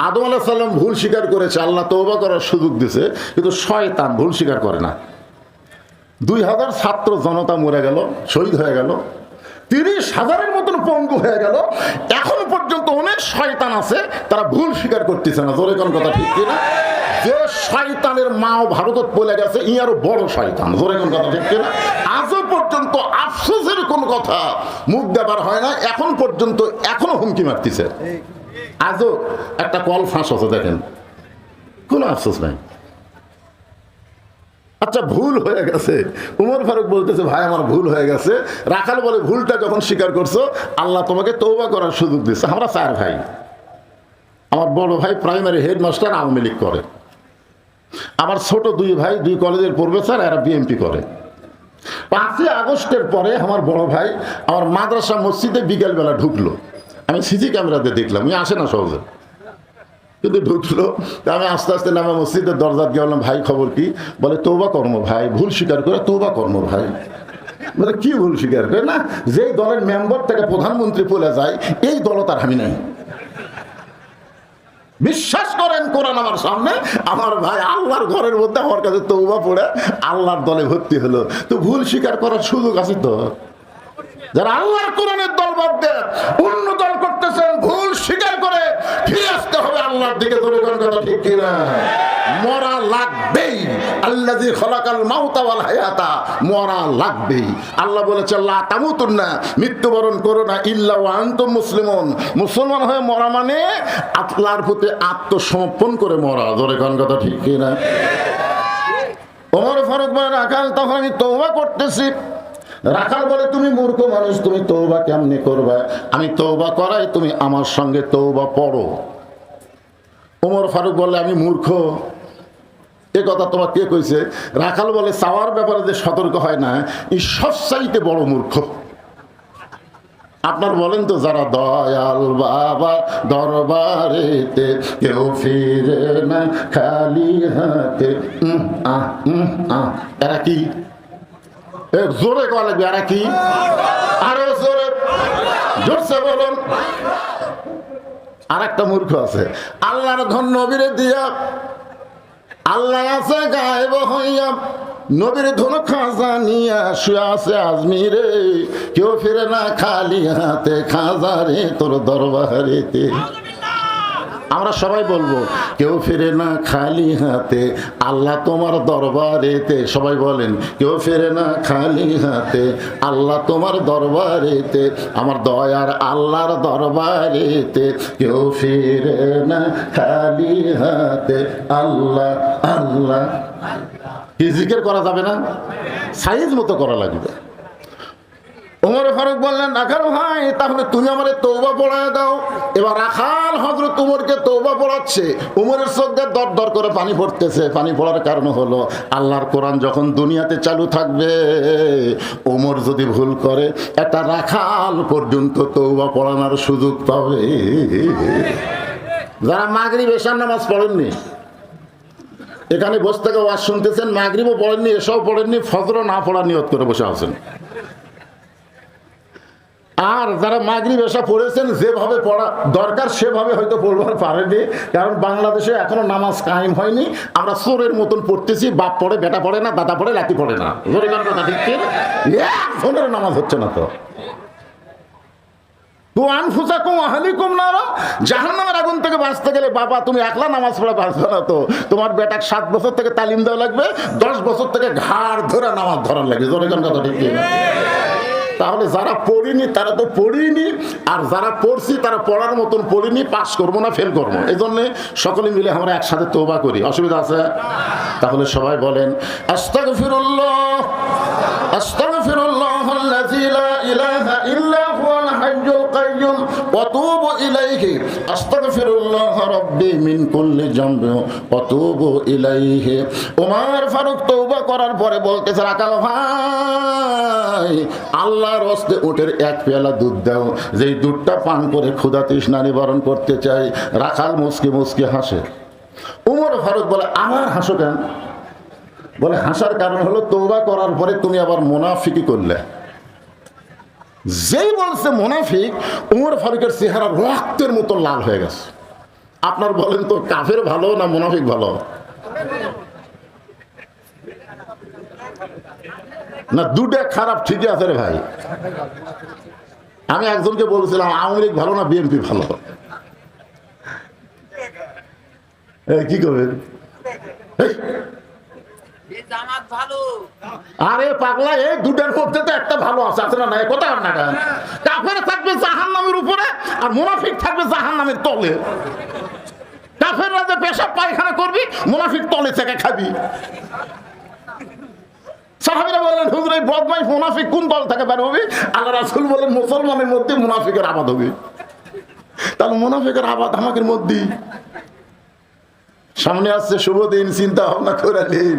আদম আলাইহিস সালাম ভুল স্বীকার করেছে, আল্লাহ তওবা করার সুযোগ দিয়েছে, কিন্তু শয়তান ভুল স্বীকার করে না। 2000 ছাত্র জনতা মরে গেল, শহীদ হয়ে গেল, 30,000-এর মতন পঙ্গু হয়ে গেল। এখন পর্যন্ত অনেক শয়তান আছে, তারা ভুল স্বীকার করতেছে না। জোরে কোন কথা ঠিক কিনা? যে শয়তানের মাও ভারতত পড়ে গেছে, ই আরো বড় শয়তান। জোরে কোন কথা ঠিক কিনা? আজও পর্যন্ত আফসোসের কোন কথা মুখ দেবার হয় না। এখন পর্যন্ত এখনো হুমকি মারতেছে। আজও একটা কল ফাঁস হচ্ছে, দেখেন, কোনো আফসোস নাই। আচ্ছা ভুল হয়ে গেছে, উমর ফারুক বলতেছে ভাই আমার ভুল হয়ে গেছে। রাখাল বলে ভুলটা যখন স্বীকার করছো, আল্লাহ তোমাকে তওবা করার সুযোগ দিচ্ছে। আমরা 4 ভাই, আমার বড় ভাই প্রাইমারি হেডমাস্টার, আওয়ামী লীগ করে। আমার ছোট 2 ভাই 2 কলেজের প্রফেসর, এরা বিএমপি করে। 5ই আগস্টের পরে আমার বড় ভাই আমার মাদ্রাসা মসজিদে বিকেলবেলা ঢুকলো। আমি সিসি ক্যামেরাতে দেখলাম, উনি আসে না সহজে, কিন্তু ঢুকলো। আমি আস্তে আস্তে নামে মসজিদের দরজা গিয়ে বললাম ভাই খবর কি? বলে তওবা কর্ম ভাই, ভুল স্বীকার করে তওবা কর্ম ভাই। বলে কি ভুল স্বীকার করে? না, যেই দলের মেম্বার থেকে প্রধানমন্ত্রী বলে যায়, এই দল তার আমি নাই। বিশ্বাস করেন কোরআন আমার সামনে, আমার ভাই আল্লাহর ঘরের মধ্যে আমার কাছে তওবা পড়ে আল্লাহর দলে ভর্তি হলো। তো ভুল স্বীকার করার সুযোগ আছে তো। যারা আল্লাহর কোরআনের দল বাদ দেন, অন্য দল করতেছেন, ভুল স্বীকার করে ফিরে আসতে হবে আল্লাহর দিকে। ঠিক কিনা? মরা লাগবেই। আল্লাযী খালাকাল মাউতা ওয়াল হায়াতা, মরা লাগবেই। আল্লাহ বলেছে লা তামুতুন্না, মৃত্যুবরণ করো না ইল্লা ওয়া আনতুম মুসলিমুন। মুসলমান হয়ে মরা মানে আল্লাহর প্রতি আত্মসমর্পণ করে মরা। জোরে কোন কথা ঠিক কি না? ওমর ফারুক বলে রাখাল তখন আমি তওবা করতেছি। রাখাল বলে তুমি মূর্খ মানুষ, তুমি তওবা কেমনে করবে? আমি তওবা করাই, তুমি আমার সঙ্গে তওবা পড়ো। ওমর ফারুক বলে আমি মূর্খ, এ কথা তোমার কে কইছে? রাখাল বলে চাওয়ার ব্যাপারে যে সতর্ক হয় না, এই সবচাইতে বড় মূর্খ। আপনার বলেন তো, যারা দয়াল বাবা দরবারেতে কেউ ফিরে না খালি হাতে, এরা কি? জোরে কওয়া লাগবে, এরা কি? আরো জোরে, জোরসে বলুন। আর একটা মূর্খ আছে, আল্লাহর ধন নবীরে দিয়া, আল্লাহ আছে গায়েব হইয়া, নবীর ধন খাজা নিয়া শুয়ে আছে আজমিরে, কেউ ফিরে না খালি হাতে, খাজা রে তোর দরবারেতে। আমরা সবাই বলবো কেউ ফিরে না খালি হাতে, আল্লাহ তোমার দরবারেতে। সবাই বলেন কেউ ফিরে না খালি হাতে, আল্লাহ তোমার দরবারেতে, আমার দয়ার আল্লাহর দরবারেতে কেউ ফিরে না খালি হাতে, আল্লাহ আল্লাহ। কি জিকির করা যাবে না? সাইজ মতো করা লাগবে। ওমর ফারুক বললেন রাখাল ভাই, তাহলে তুমি আমারে তওবা পড়ায় দাও। এবার রাখাল হযরত ওমরকে তওবা পড়াচ্ছে। ওমরের চোখ দিয়ে দর দর করে পানি পড়তেছে। পানি পড়ার কারণ হলো আল্লাহর কোরআন যখন দুনিয়াতে চালু থাকবে, ওমর যদি ভুল করে একটা রাখাল পর্যন্ত তওবা পড়ানোর সুযোগ পাবে। যারা মাগরিব এশার নামাজ পড়েননি, এখানে বসে থেকে ওয়াজ শুনতেছেন, মাগরিবও পড়েননি, এসব পড়েননি, ফজরও না পড়ার নিয়ত করে বসে আছেন। আর যারা মাগরিব এশা পড়েছেন, যেভাবে পড়া দরকার সেভাবে হয়তো পড়বার পারেনি, কারণ বাংলাদেশে এখনো নামাজ কায়েম হয়নি। আমরা চোরের মতন পড়তেছি, বাপ পড়ে, বেটা পড়ে না, দাদা পড়ে, লাতি পড়ে না। কথা ঠিক কি? একজনের নামাজ হচ্ছে না তো। জাহান্নামের আগুন থেকে বাঁচতে গেলে বাবা তুমি একলা নামাজ পড়া বাঁচবে না তো, তোমার বেটাকে 7 বছর থেকে তালিম দেওয়া লাগবে, 10 বছর থেকে ঘাড় ধরে নামাজ ধরা লাগবে। কথা ঠিক কি? তাহলে যারা পড়িনি তারা তো পড়িনি, আর যারা পড়ছি তারা পড়ার মতন পড়িনি, পাস করবো না ফেল করবো। এই জন্য সকলে মিলে আমরা একসাথে তওবা করি। অসুবিধা আছে? তাহলে সবাই বলেন আস্তাগফিরুল্লাহ, আস্তাগফিরুল্লাহাল্লাযী লা ইলাহা ইল্লা হুয়াল হাইয়্যুল কাইয়্যুম ওয়া তুবু ইলাইহি, আস্তাগফিরুল্লাহ রাব্বি মিন কুল্লি যামবি ওয়া তুবু ইলাইহি। ওমর ফারুক তওবা করার পরে বলতেছে রাখাল ভাই, আল্লাহর হস্তে উটের 1 পেয়ালা দুধ দাও, যেই দুধটা পান করে ক্ষুধা তৃষ্ণা নিবারণ করতে চাই। রাখাল মুসকি মুসকি হাসে। ওমর ফারুক বলে আমার হাসো কেন? বলে হাসার কারণ হলো তওবা করার পরে তুমি আবার মুনাফিকি করলে। যেই বলছে মুনাফিক, ওমর ফারুকের চেহারা রক্তের মতো লাল হয়ে গেছে। আপনার বলেন তো কাফের ভালো না মুনাফিক ভালো? না, দুটো খারাপ ঠিকই আছে রে ভাই। আমি একজনকে বলছিলাম আওয়ামী লীগ ভালো না বিএনপি ভালো? কি করবেন? আরে পাগলা, এই দুটার মধ্যে তো একটা ভালো আছে, আছে না? কোথায় না? কাফের থাকবে জাহান্নামের উপরে আর মুনাফিক থাকবে জাহান্নামের তলে। কাফেররা যে পেশাব পায়খানা করবি, মুনাফিক তলে থেকে খাবি। সাহাবীরা বললেন হুজুর এই বদমাইশ মুনাফিক কোন দল থেকে বের হবে? আল্লাহ রাসূল বলেন মুসলমানের মধ্যে মুনাফিকের আবাদ হবে। তাহলে মুনাফিকের আবাদ আমাদের মধ্যে। সামনে আসছে শুভ দিন, চিন্তা ভাবনা করে নিন।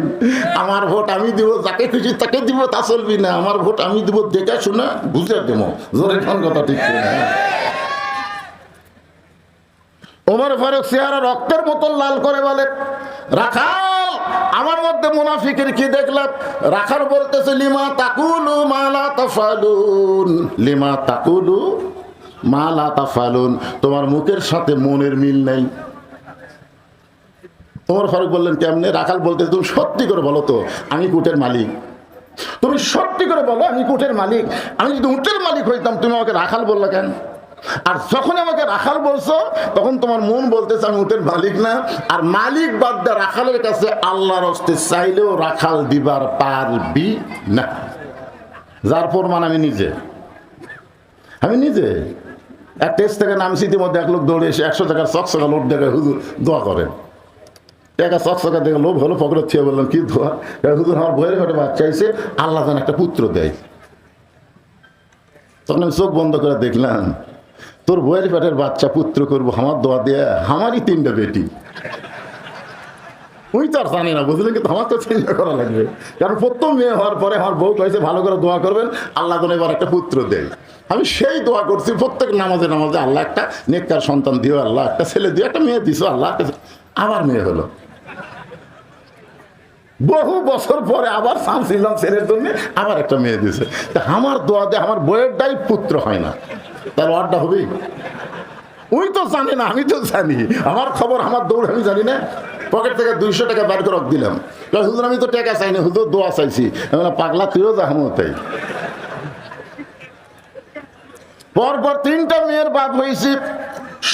আমার ভোট আমি দিব, যাকে খুশি তাকে দিব, তা চলবি না। আমার ভোট আমি দিব, দেখে শুনে বুঝে দেব। জোরে কোন কথা ঠিক না? ওমর ফারুক চেহারা রক্তের মতো লাল করে বলে রাখাল, আমার মধ্যে মুনাফিকের কি দেখলাম? রাখাল বলতেছে লিমা তাকুলু মা লা তাফালুন, লিমা তাকুলু মা লা তাফালুন, তোমার মুখের সাথে মনের মিল নেই। ওমর ফারুক বললেন কেমনে? রাখাল বলতেছে তুমি সত্যি করে বলো তো আমি উটের মালিক। তুমি সত্যি করে বলো আমি উটের মালিক। আমি যদি উটের মালিক হইতাম তুমি আমাকে রাখাল বললা কেন? আর যখন আমাকে রাখাল বলছো তখন তোমার মন বলতেছে আমি উটের মালিক না, আর মালিক বাদ দিয়ে রাখালের কাছে আল্লাহর হস্তে চাইলেও রাখাল দিবার পারবি না। যার প্রমাণ আমি নিজে এক টেস্ট থেকে নামছি, ইতিমধ্যে এক লোক দৌড়ে এসে 100 টাকার চকচকা লোট দেখে হুজুর দোয়া করেন। টাকা চকচকা দেখে লোভ হলো, পকেট থেকে বললাম কি দোয়া? হুজুর আমার বইয়ের ঘরে বাচ্চা এসে আল্লাহ যেন একটা পুত্র দেয়। তখন আমি চোখ বন্ধ করে দেখলাম তোর বইয়ের পেটের বাচ্চা পুত্র করবো আমার দোয়া দেয়া, আমারই 3টা বেটি। ওই তো আর জানি না, বুঝলেন, কিন্তু আমার তো চিন্তা করা লাগবে, কারণ প্রথম মেয়ে হওয়ার পরে আমার বউ কয়েছে ভালো করে দোয়া করবেন আল্লাহ যেন এবার একটা পুত্র দেয়। আমি সেই দোয়া করছি প্রত্যেক নামাজে আল্লাহ একটা নেককার সন্তান দিও, আল্লাহ একটা ছেলে দিও, একটা মেয়ে দিছো আল্লাহ। আবার মেয়ে হলো, বহু বছর পরে আবার চাচ্ছিলাম ছেলের জন্য, আবার একটা মেয়ে দিছে। আমার দোয়া দিয়ে আমার বইয়ের ডাই পুত্র হয় না, তার ওয়ার্ডটা হবে। ওই তো জানি না, আমি তো জানি, আমার খবর আমার দৌড় আমি জানি না। পকেট থেকে 200 টাকা বার করে দিলাম, হুজুর আমি তো টাকা চাইনি, হুজুর দোয়া চাইছি। পাগলা তুইও যাহমতাই। পরপর 3টা মেয়ের বাদ হয়েছি,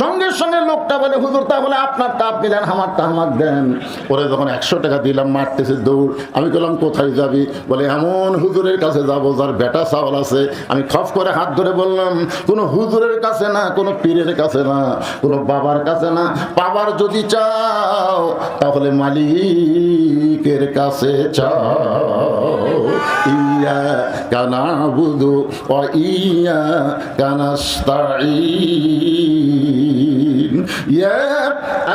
সঙ্গে সঙ্গে লোকটা বলে হুজুর তাহলে আপনারটা আপনি দেন, আমারটা আমার দেন। পরে যখন 100 টাকা দিলাম মারতেছে দৌড়। আমি বললাম কোথায় যাবি? বলে এমন হুজুরের কাছে যাবো যার বেটা চাওয়াল আছে। আমি খপ করে হাত ধরে বললাম কোনো হুজুরের কাছে না, কোনো পীরের কাছে না, কোনো বাবার কাছে না। বাবার যদি চাও তাহলে মালিকের কাছে চাও। ইয়া কানা বুধু ও ইয়া কানাস্তাঈন। ইয়া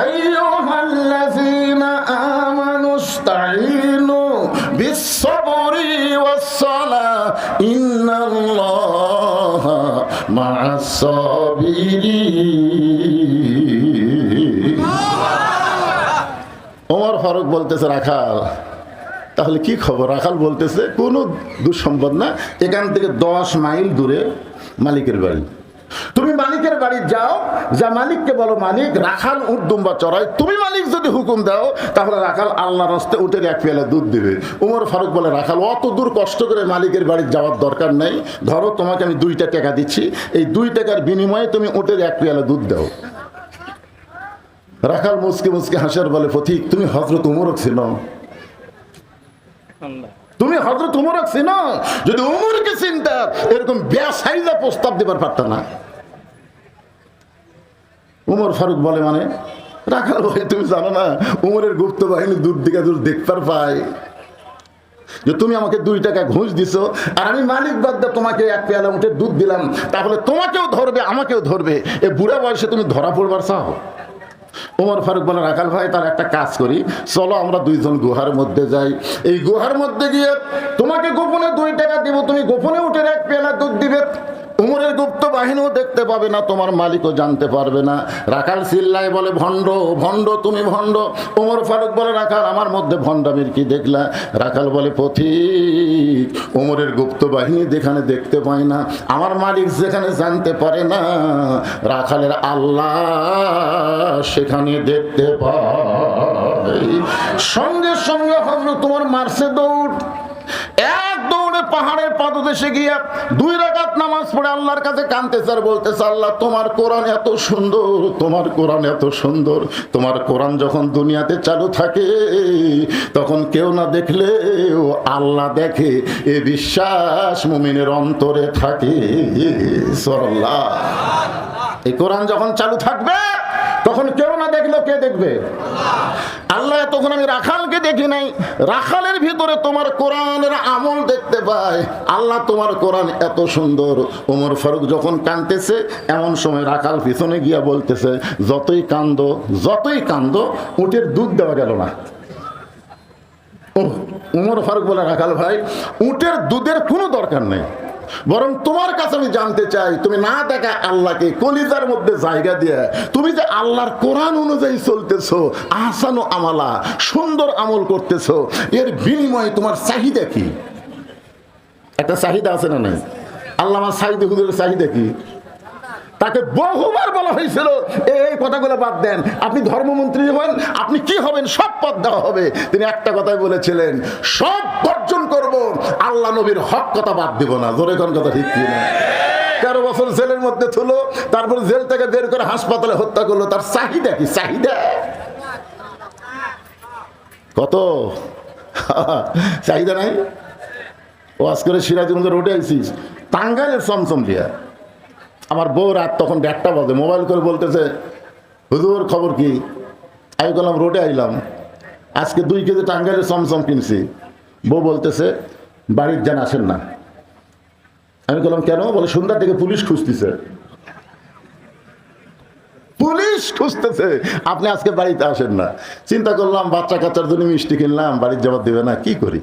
আইয়ুহাল্লাযীনা আমানু ইসতাঈনু বিস-সাবরি ওয়াস-সালাহ ইন্নাল্লাহা মা'আস-সাবিরিন। ওমর ফারুক বলতেছে রাখাল তাহলে কি খবর? রাখাল বলতেছে কোনো দুঃসম্পদ না, এখান থেকে 10 মাইল দূরে মালিকের বাড়ি। তুমি মালিকের বাড়ি যাও, যা মালিককে বলো মালিক রাখাল উট দুম্বা চড়াই। তুমি মালিক যদি হুকুম দাও তাহলে রাখাল আল্লাহর হস্তে উটের 1 পেয়ালা দুধ দেবে। ওমর ফারুক বলে রাখাল অত দূর কষ্ট করে মালিকের বাড়ি যাওয়ার দরকার নেই, ধরো তোমাকে আমি 2টা টাকা দিচ্ছি, এই 2 টাকার বিনিময়ে তুমি উটের 1 পেয়ালা দুধ দাও। রাখাল মুসকে মুসকে হাসার বলে পথিক তুমি হযরত উমরক চিনো? তুমি হযরত উমরক চিনো? যদি উমরকে চিনতা এরকম বেসাইজা প্রস্তাব দিবার পারত না। উমর ফারুক বলে মানে? রাখাল ভাই তুমি জানো না উমরের গুপ্ত বাহিনী দূর দিকে দূর দেখতে পায় যে তুমি আমাকে 2 টাকা ঘুষ দিছো, আর আমি মালিক বাদ দিয়ে তোমাকে 1 পেয়ালা উঠে দুধ দিলাম, তাহলে তোমাকেও ধরবে আমাকেও ধরবে। এ বুড়া বয়সে তুমি ধরা পড়বার চাও? ওমর ফারুক বলে রাখাল ভাই তার একটা কাজ করি, চলো আমরা 2 জন গুহার মধ্যে যাই। এই গুহার মধ্যে গিয়ে তোমাকে গোপনে 2 টাকা দিব, তুমি গোপনে উঠে 1 পেয়ালা দুধ দিবে। উমরের গুপ্ত বাহিনীও দেখতে পাবে না, তোমার মালিকও জানতে পারবে না। রাখাল চিল্লায় বলে ভণ্ড ভণ্ড তুমি ভণ্ড। ওমর ফারুক বলে রাখাল আমার মধ্যে ভণ্ডামির কি দেখলা? রাখাল বলে পথিক উমরের গুপ্ত বাহিনী যেখানে দেখতে পায় না, আমার মালিক যেখানে জানতে পারে না, রাখালের আল্লাহ সেখানে দেখতে পায়। সঙ্গে সঙ্গে হযরত তোমার মারছে দৌড়, এক দৌড়ে পাহাড়ের পাদদেশে গিয়া 2 রাকাত নামাজ পড়ে আল্লাহর কাছে কাঁদতেছে আর বলতেছে আল্লাহ তোমার কোরআন এত সুন্দর, তোমার কোরআন এত সুন্দর। তোমার কোরআন যখন দুনিয়াতে চালু থাকে তখন কেউ না দেখলেও আল্লাহ দেখে, এ বিশ্বাস মুমিনের অন্তরে থাকে। সুবহানাল্লাহ। এই কোরআন যখন চালু থাকবে তখন কেউ না দেখলেও কে দেখবে? আল্লাহ। তখন আমি রাখালকে দেখি নাই, রাখালের ভিতরে তোমার কোরআনের আমল দেখতে পাই। আল্লাহ তোমার কোরআন এত সুন্দর। ওমর ফারুক যখন কাঁদতেছে এমন সময় রাখাল পিছনে গিয়া বলতেছে যতই কান্দো উটের দুধ দেওয়া গেল না। ওমর ফারুক বলে রাখাল ভাই উটের দুধের কোনো দরকার নেই, বরং তোমার কাছে আমি জানতে চাই তুমি না দেখা আল্লাহকে কলিজার মধ্যে জায়গা দিয়ে তুমি যে আল্লাহর কোরআন অনুযায়ী চলতেছো, আহসানু আমালা সুন্দর আমল করতেছো, এর বিনিময়ে তোমার চাহিদা কি? একটা চাহিদা আছে না নাই? আল্লামা সাঈদ হুজুরের চাহিদা কি? তাকে বহুবার বলা হয়েছিল এই কথাগুলো বাদ দেন, আপনি ধর্মমন্ত্রী হবেন, আপনি কি হবেন, সব পদ দেওয়া হবে। তিনি একটা কথাই বলেছিলেন সব বর্জন করব, আল্লাহ নবীর হক কথা বাদ দিব না। জোরে কোন কথা ঠিক কি না? 11 বছর জেলের মধ্যে থুলো, তারপর জেল থেকে বের করে হাসপাতালে হত্যা করলো। তার চাহিদা কি? চাহিদা কত? চাহিদা নাই? ওয়াজ করে সিরাজগঞ্জ রোডে আইছিস, টাঙ্গাইলের চমচম দিয়া। আমার বউ রাত তখন 1টা বাজে, মোবাইল করে বলতেছে, হুজুর খবর কি? আমি বললাম রোডে আইলাম, আজকে 2 কেজি টাঙ্গাইলের চমচম কিনছি। বউ বলতেছে বাড়ির যান আসেন না। আমি বললাম কেন? বলে সন্ধ্যা থেকে পুলিশ খুঁজতেছে। পুলিশ খুঁজতেছে, আপনি আজকে বাড়িতে আসেন না। চিন্তা করলাম বাচ্চা কাচ্চার জন্য মিষ্টি কিনলাম, বাড়ির জবাব দেবে না, কি করি?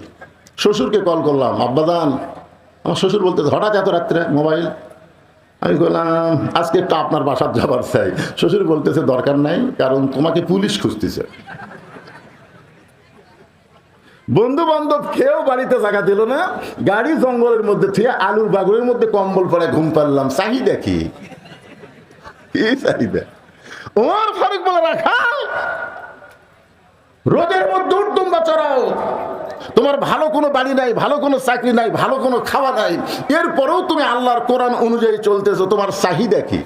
শ্বশুরকে কল করলাম, আব্বাজান। আমার শ্বশুর বলতেছে হঠাৎ এত রাত্রে মোবাইল? আমি বললাম আজকে একটু আপনার বাসার যাবার চাই। শ্বশুর বলতেছে দরকার নাই, কারণ তোমাকে পুলিশ খুঁজতেছে। বন্ধু বান্ধব খেয়েও বাড়িতে জায়গা দিল না, গাড়ি জঙ্গলের মধ্যে থেকে আলুর বাগুরের মধ্যে কম্বল পরে ঘুম পারলাম। চাহিদা কি? চাহিদা? ওমর ফারুক বলে রাখাল, রোদের মধ্যে উঠতুম্বা চড়াও, তোমার ভালো কোনো বাড়ি নাই, ভালো কোনো চাকরি নাই, ভালো কোনো খাওয়া নাই, এরপরেও তুমি আল্লাহর কোরআন অনুযায়ী চলতেছো, তোমার চাহিদা কি?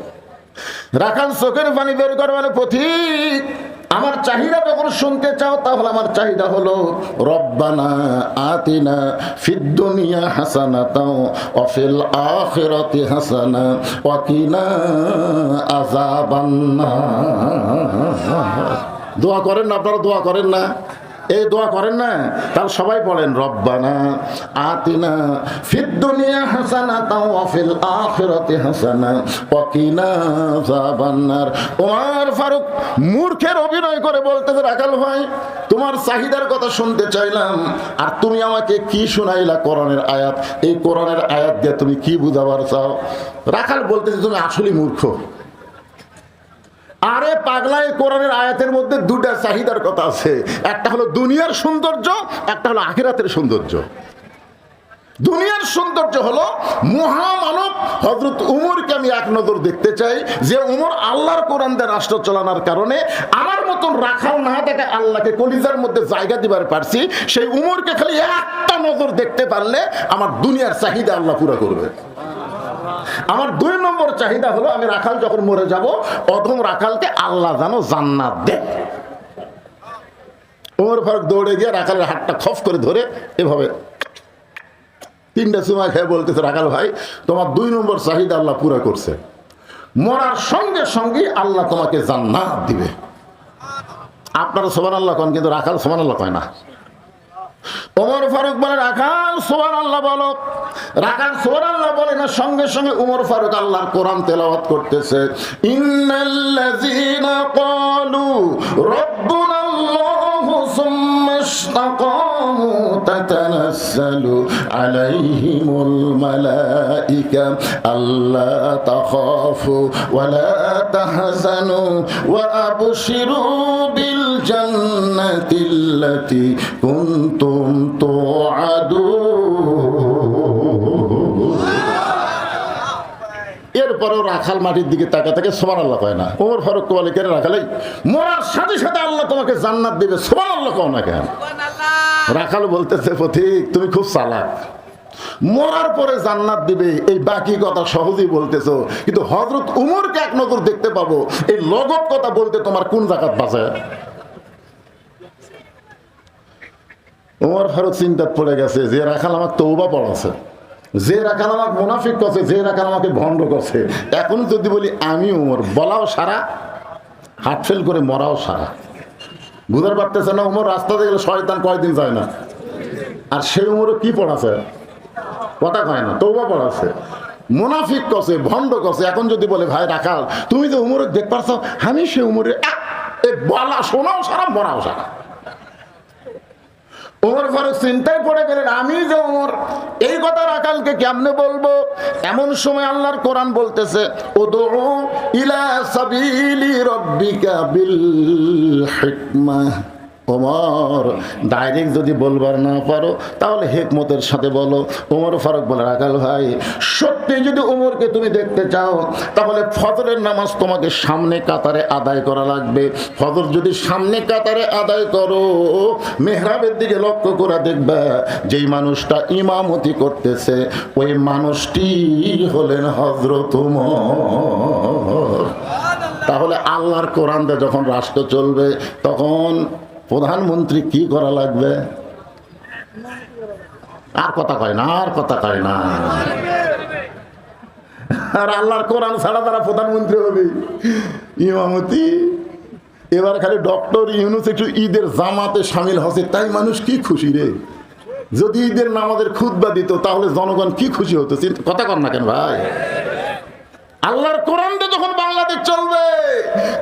রাখাল চোখের পানি বের করে মানে পথিক, আমার চাহিদা যখন শুনতে চাও তাহলে আমার চাহিদা হলো রব্বানা আতিনা ফিদ দুনিয়া হাসানাতাও ওয়া ফিল আখিরাতি হাসানা ওয়া কিনা আযাবান্নার। দোয়া করেন না আপনারা? দোয়া করেন না? এই দোয়া করেন না? তাহলে সবাই বলেন রব্বানা আতিনা ফিদ দুনিয়া হাসানাতাও ওয়া ফিল আখিরাতি হাসানা ওয়া কিনা আযাবান্নার। ওমর ফারুক মূর্খের অভিনয় করে বলতেছে রাখাল ভাই, তোমার চাহিদার কথা শুনতে চাইলাম, আর তুমি আমাকে কি শুনাইলা? কোরআনের আয়াত। এই কোরআনের আয়াত দিয়ে তুমি কি বুঝাবার চাও? রাখাল বলতেছে তুমি আসলে মূর্খ। আরে পাগলা, এই কোরআনের আয়াতের মধ্যে 2টা চাহিদার কথা আছে, একটা হলো দুনিয়ার সৌন্দর্য, একটা হলো আখিরাতের সৌন্দর্য। দুনিয়ার সৌন্দর্য হলো মহামানব হযরত উমরকে আমি এক নজর দেখতে চাই, যে উমর আল্লাহর কোরআন দিয়ে রাষ্ট্র চালানোর কারণে আমার মতন রাখাল না দেখে আল্লাহকে কলিজার মধ্যে জায়গা দিবার পারছি। সেই উমরকে খালি একটা নজর দেখতে পারলে আমার দুনিয়ার চাহিদা আল্লাহ পুরো করবে। আমার 2 নম্বর চাহিদা হলো আমি রাখাল যখন মরে যাব, অধম রাখালকে আল্লাহ যেন জান্নাত দেয়। ওমর ফারুক দৌড়ে গিয়ে রাখালের হাতটা খফ করে ধরে এভাবে 3টা চুমা খেয়ে বলতেছে রাখাল ভাই, তোমার 2 নম্বর চাহিদা আল্লাহ পুরা করছে, মরার সঙ্গে সঙ্গে আল্লাহ তোমাকে জান্নাত দিবে। আপনারা সুবহানাল্লাহ কোন, কিন্তু রাখাল সুবহানাল্লাহ কয় না। ওমর ফারুক বলে রাখাল সুবহানাল্লাহ বলো। রাখাল সুবহানাল্লাহ বলে না, সঙ্গে সঙ্গে ওমর ফারুক আল্লাহর কোরআন তেলাওয়াত করতেছে, ইন্নাল্লাযীনা ক্বালু রাব্বুনাল্লাহু সুম্মা ইসতাকামু তাতানাজ্জালু আলাইহিমুল মালাইকা আল্লা তাখাফু ওয়া লা তাহজানু ওয়া আবশিরু বিল জান্নাতিল্লাতী কুনতুম তুআদুন। এরপরও রাখাল মাটির দিকে তাকা থেকে সুবহানাল্লাহ কয় না। ওমর ফারুক বলে কেন রাখালাই, মরার সাথে সাথে আল্লাহ তোমাকে জান্নাত দিবে, সুবহানাল্লাহ কও না কেন? রাখাল বলতেছে পথিক তুমি খুব চালাক, মরার পরে জান্নাত দিবে এই বাকি কথা সহজেই বলতেছো, কিন্তু হযরত উমরকে এক নজর দেখতে পাবো, এই লগত কথা বলতে তোমার কোন জাকাত বাঁচে? ওমর ফারুক চিন্তাত পড়ে গেছে, যে রাখাল আমাকে তওবা পড়াছে, যে রাখাল আমাকে মুনাফিক করছে, যে রাখাল আমাকে ভণ্ড করছে, এখন যদি বলি আমি উমর, বলাও সারা, হাত ফেল করে মরাও সারা। বুঝতে পারতেছে না? উমর রাস্তাতে গেলে শয়তান কয়দিন যায় না, আর সেই উমরও কি পড়াছে? কথা কয় না, তওবা পড়াছে, মুনাফিক করছে, ভণ্ড করছে। এখন যদি বলে ভাই রাখাল তুমি যে উমরের দেখ পারছো, আমি সে উমরের বলা শোনাও সারা, মরাও সারা। ওমর ফারুক চিন্তায় পড়ে গেলেন, আমি যে ওমর, এই কথা রাখালকে কেমনে বলবো? এমন সময় আল্লাহর কোরআন বলতেছে, উদউ ইলা সাবিলি রাব্বিকা বিল হিকমাহ ওমর ডাইরেক্ট যদি বলবার না পারো তাহলে হেকমতের সাথে বলো। ওমর ফারুক বলে, রাখাল ভাই, সত্যি যদি ওমরকে তুমি দেখতে চাও তাহলে ফজরের নামাজ তোমাকে সামনে কাতারে আদায় করা লাগবে। ফজর যদি সামনে কাতারে আদায় করো, মেহরাবের দিকে লক্ষ্য করে দেখবা যেই মানুষটা ইমামতি করতেছে ওই মানুষটি হলেন হযরত ওমর। তাহলে আল্লাহর কোরআন দিয়ে যখন রাষ্ট্র চলবে তখন প্রধানমন্ত্রী কি করা লাগবে? আর কথা কয় না, আর কথা কয় না। আর আল্লাহর কোরআন ছাড়া তারা প্রধানমন্ত্রী হবে, ইমামতি। এবার খালি ডক্টর ইউনূস একটু ঈদের জামাতে শামিল হচ্ছে, তাই মানুষ কি খুশি রে। যদি ঈদের নামাজের খুতবা দিত তাহলে জনগণ কি খুশি হতো। কথা কর না কেন ভাই? আল্লাহর কোরআনটা যখন বাংলাদেশ চলবে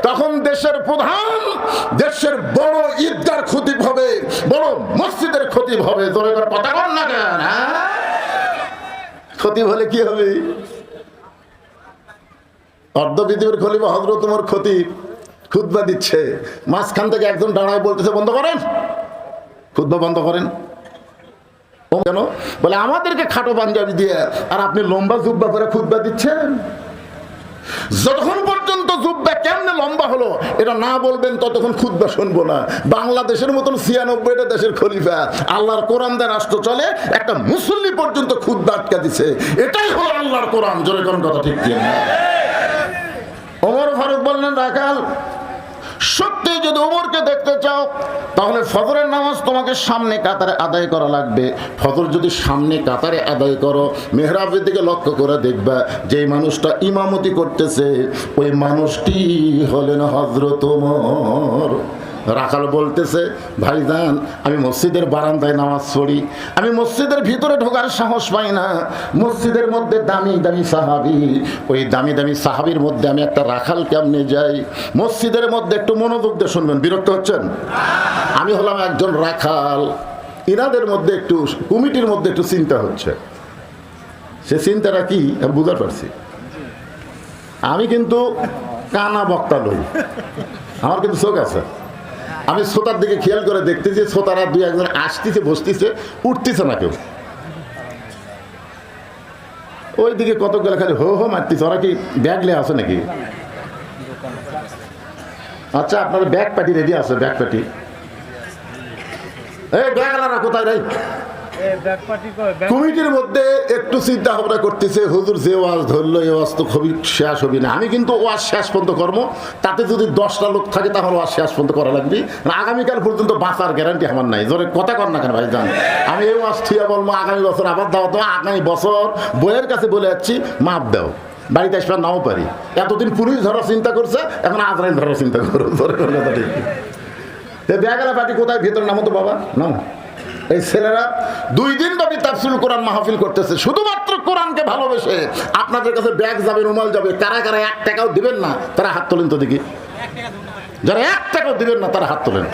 তখন দেশের প্রধান, দেশের বড় ঈদগার খতিব হবে, বড় মসজিদের খতিব হবে। তোর এবার কথা বল না কেন? খতিব হলে কি হবে? অর্ধ পৃথিবীর খলিফা হযরত ওমর খতিব খুতবা দিচ্ছে, মাঝখান থেকে একজন দাঁড়ায় বলতেছে, বন্ধ করেন, খুতবা বন্ধ করেন। কেন? বলে আমাদেরকে খাটো পাঞ্জাবি দিয়ে আর আপনি লম্বা জুব্বা করে খুতবা দিচ্ছেন। যতক্ষণ পর্যন্ত জুব্বা কেমনে লম্বা হলো এটা না বলবেন ততক্ষণ খুতবা শুনবো না। বাংলাদেশের মতন ৯৬টা দেশের খলিফা, আল্লাহর কোরআন দিয়ে রাষ্ট্র চলে, একটা মুসল্লি পর্যন্ত খুতবা আটকা দিছে। এটাই হলো আল্লাহর কোরআন। জোরে কোন কথা ঠিক কি? ওমর ফারুক বললেন, রাখাল, সত্যি যদি ওমরকে দেখতে চাও তাহলে ফজরের নামাজ তোমাকে সামনে কাতারে আদায় করা লাগবে। ফজর যদি সামনে কাতারে আদায় করো, মেহরাবের দিকে লক্ষ্য করে দেখবা যে মানুষটা ইমামতি করতেছে ওই মানুষটি হলেন হযরত ওমর। রাখাল বলতেছে, ভাইজান, আমি মসজিদের বারান্দায় নামাজ পড়ি, আমি মসজিদের ভিতরে ঢোকার সাহস পাই না। মসজিদের মধ্যে দামি দামি সাহাবী, ওই দামি দামি সাহাবীর মধ্যে আমি একটা রাখাল কেমনে যাই? মসজিদের মধ্যে একটু মনোযোগ দিয়ে শুনবেন, বিরক্ত হচ্ছেন? আমি হলাম একজন রাখাল, ইনাদের মধ্যে একটু, কমিটির মধ্যে একটু চিন্তা হচ্ছে। সে চিন্তাটা কি আমি বুঝতে পারছি। আমি কিন্তু কানা বক্তা লই, আমার কিন্তু চোখ আছে। আমি শ্রোতার দিকে খেয়াল করে দেখতেছি, শ্রোতারা দুই একজন আসতেছে, বসতেছে, উঠতেছে না কেউ। ওই দিকে কতগুলো খালি হো হো মারতেছে। ওরা কি ব্যাগ নিয়ে আছে নাকি? আচ্ছা, আপনার ব্যাগ পার্টি রেডি আছে? ব্যাগ পার্টি, এই ব্যাগ আলারা কোথায় রে? কমিটির মধ্যে একটু চিন্তা ভাবনা করতেছে, হুজুর যে ওয়াজ ধরলো এই ওয়াজ তো খুবই শেষ হবে না। আমি কিন্তু ওয়াজ শেষ পর্যন্ত করবো, তাতে যদি 10টা লোক থাকে তাহলে ওয়াজ শেষ পর্যন্ত করা লাগবে। আগামীকাল পর্যন্ত বাঁচার গ্যারান্টি আমার নাই। জোরে কথা কর না কেন ভাই? জান, আমি এই ওয়াজ থুয়া বলবো আগামী বছর আবার দাও, তো আগামী বছর বইয়ের কাছে বলে যাচ্ছি মাপ দাও, বাড়িতে আসবার নাও পারি। এতদিন পুলিশ ধরার চিন্তা করছে, এখন আজরাইল ধরার চিন্তা করো। জোরে কথা ঠিক। ব্যাগালা পার্টি কোথায়? ভেতরে নামো তো বাবা, নাম। এই ছেলেরা 2 দিন ব্যাপী তাফসীরুল কোরআন মাহফিল করতেছে, শুধুমাত্র কোরআনকে ভালোবেসে। আপনাদের কাছে ব্যাগ যাবে, রুমাল যাবে, কারা কারা 1 টাকাও দিবেন না তারা হাত তোলেন তো দেখি। যারা 1 টাকাও দিবেন না তারা হাত তোলেন।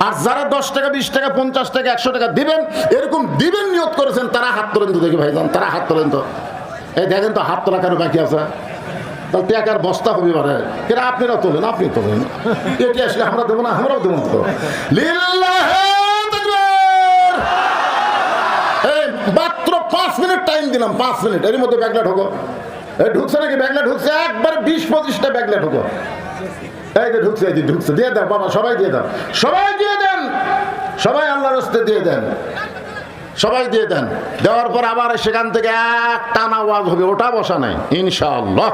আর যারা 10 টাকা, 20 টাকা, 50 টাকা, 100 টাকা দিবেন, এরকম দিবেন নিয়ত করেছেন, তারা হাত তোলেন তো দেখি ভাইজান, তারা হাত তোলেন তো। এই দেখেন তো হাত তোলা কারো বাকি আছে? তাহলে টাকার বস্তা হবে বারে। কেন আপনারা তোলেন, আপনি তোলেন। এটি আসলে আমরা দেবো না, আমরাও দেবো তো। মাত্র 5 মিনিট টাইম দিলাম, 5 মিনিট, এর মধ্যে ব্যাগলা ঢোকো। এই ঢুকছে নাকি? ব্যাগলা ঢুকছে, একবার 20-25টা ব্যাগলা ঢোকো। এই যে ঢুকছে, এই যে ঢুকছে, দিয়ে দাও বাবা, সবাই দিয়ে দাও, সবাই দিয়ে দেন, সবাই আল্লাহর রাস্তায় দিয়ে দেন, সবাই দিয়ে দেন। দেওয়ার পর আবার সেখান থেকে এক টানা ওয়াজ হবে, ওটা বসা নাই ইনশাআল্লাহ।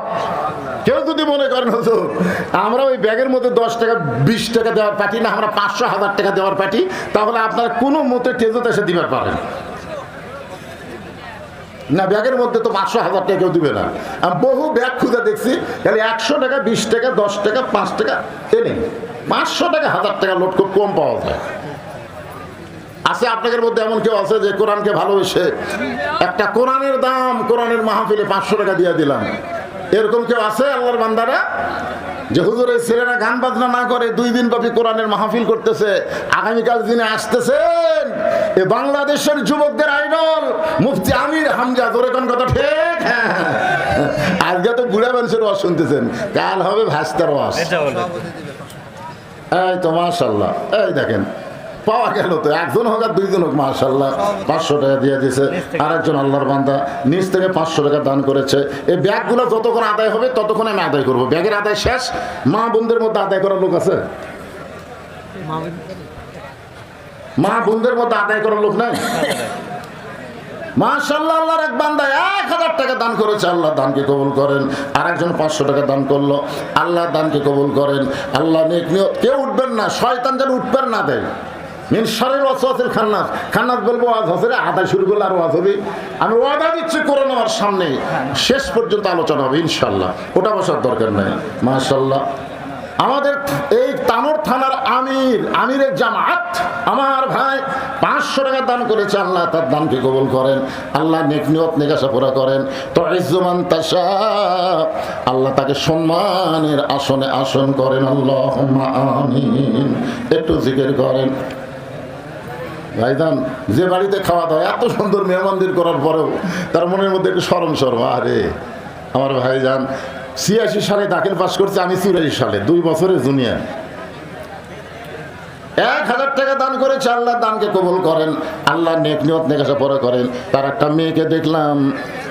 কেউ যদি মনে করেন হুজুর আমরা ওই ব্যাগের মধ্যে 10 টাকা 20 টাকা দেওয়ার পার্টি না, আমরা 500-1000 টাকা দেওয়ার পার্টি, তাহলে আপনারা কোনো মতে টেজত এসে দিবার পারেন না। ব্যাগের মধ্যে তো 500-1000 টাকা কেউ দিবে না। আমি বহু ব্যাগ খুঁজে দেখছি, খালি 100 টাকা, 20 টাকা, 10 টাকা, 5 টাকা, এনে 500 টাকা, 1000 টাকা লোড খুব কম পাওয়া যায়। আছে আপনাদের মধ্যে এমন কেউ আছে যে কোরআনকে ভালোবেসে একটা কোরআনের দাম, কোরআনের মাহফিলে 500 টাকা দিয়ে দিলাম? এরকম কেউ আছে আল্লাহর বান্দারা? যে হুজুর এই ছেলেরা গান বাজনা না করে 2 দিন ব্যাপী কোরআনের মাহফিল করতেছে, আগামীকাল দিনে আসতেছেন এ বাংলাদেশের যুবকদের আইডল মুফতি আমির হামজা। জোরে কোন কথা ঠিক? আজকে তো বুড়া মানুষের ওয়াজ শুনতেছেন, কাল হবে ভাস্তার ওয়াজ। এই তো মাশাআল্লাহ, এই দেখেন পাওয়া গেল তো, একজন হোক আর দুইজন হোক, মাশাআল্লাহ 500 টাকা দিয়ে দিয়েছে। আর একজন আল্লাহর বান্দা নিজ থেকে 500 টাকা দান করেছে। এই ব্যাগগুলো যতক্ষণ আদায় হবে ততক্ষণ আমি আদায় করবো। ব্যাগের আদায় শেষ, মা বোনদের মধ্যে আদায় করার লোক আছে? মা বোনদের মধ্যে আদায় করার লোক নাই? মাশাআল্লাহ, আল্লাহর এক বান্দা 1000 টাকা দান করেছে, আল্লাহ দানকে কবুল করেন। আর একজন 500 টাকা দান করলো, আল্লাহ দানকে কবুল করেন। আল্লাহ নেক নিয়ত, কেউ উঠবেন না, শয়তান যেন উঠবেন না দেয়। মিন শারিল ওয়াসওয়াসিল খান্নাস, খান্নাস বলবো আজ হসরে আদায় শুরু করলে আর ওয়াজ হবে। আমি ওয়াদা দিচ্ছি কোরআন আমার সামনে শেষ পর্যন্ত আলোচনা হবে ইনশাআল্লাহ, ওটা বসার দরকার নাই। মাশাআল্লাহ, আমাদের এই তানোর থানার আমিরের জামাত আমার ভাই 500 টাকা দান করেছে, আল্লাহ তার দানকে কবুল করেন। আল্লাহ নেক নিয়ত নেকাশা পুরা করেন। তো ইজ্জুমান তাশা, আল্লাহ তাকে সম্মানের আসনে আসন করেন। আল্লাহুম্মা আমিন। একটু জিকির করেন। ভাইজান, যে বাড়িতে খাওয়া দাওয়া এত সুন্দর মেহমানদের করার পরেও তার মনের মধ্যে একটু শরম, আরে আমার ভাইজান 86 সালে দাখিল পাস করছে, আমি 84 সালে, 2 বছরের জুনিয়র। 1000 টাকা দান করেছে, আল্লাহ দানকে কবুল করেন। আল্লাহ নেক নিয়ত নেকাশা পরে করেন। তার একটা মেয়েকে দেখলাম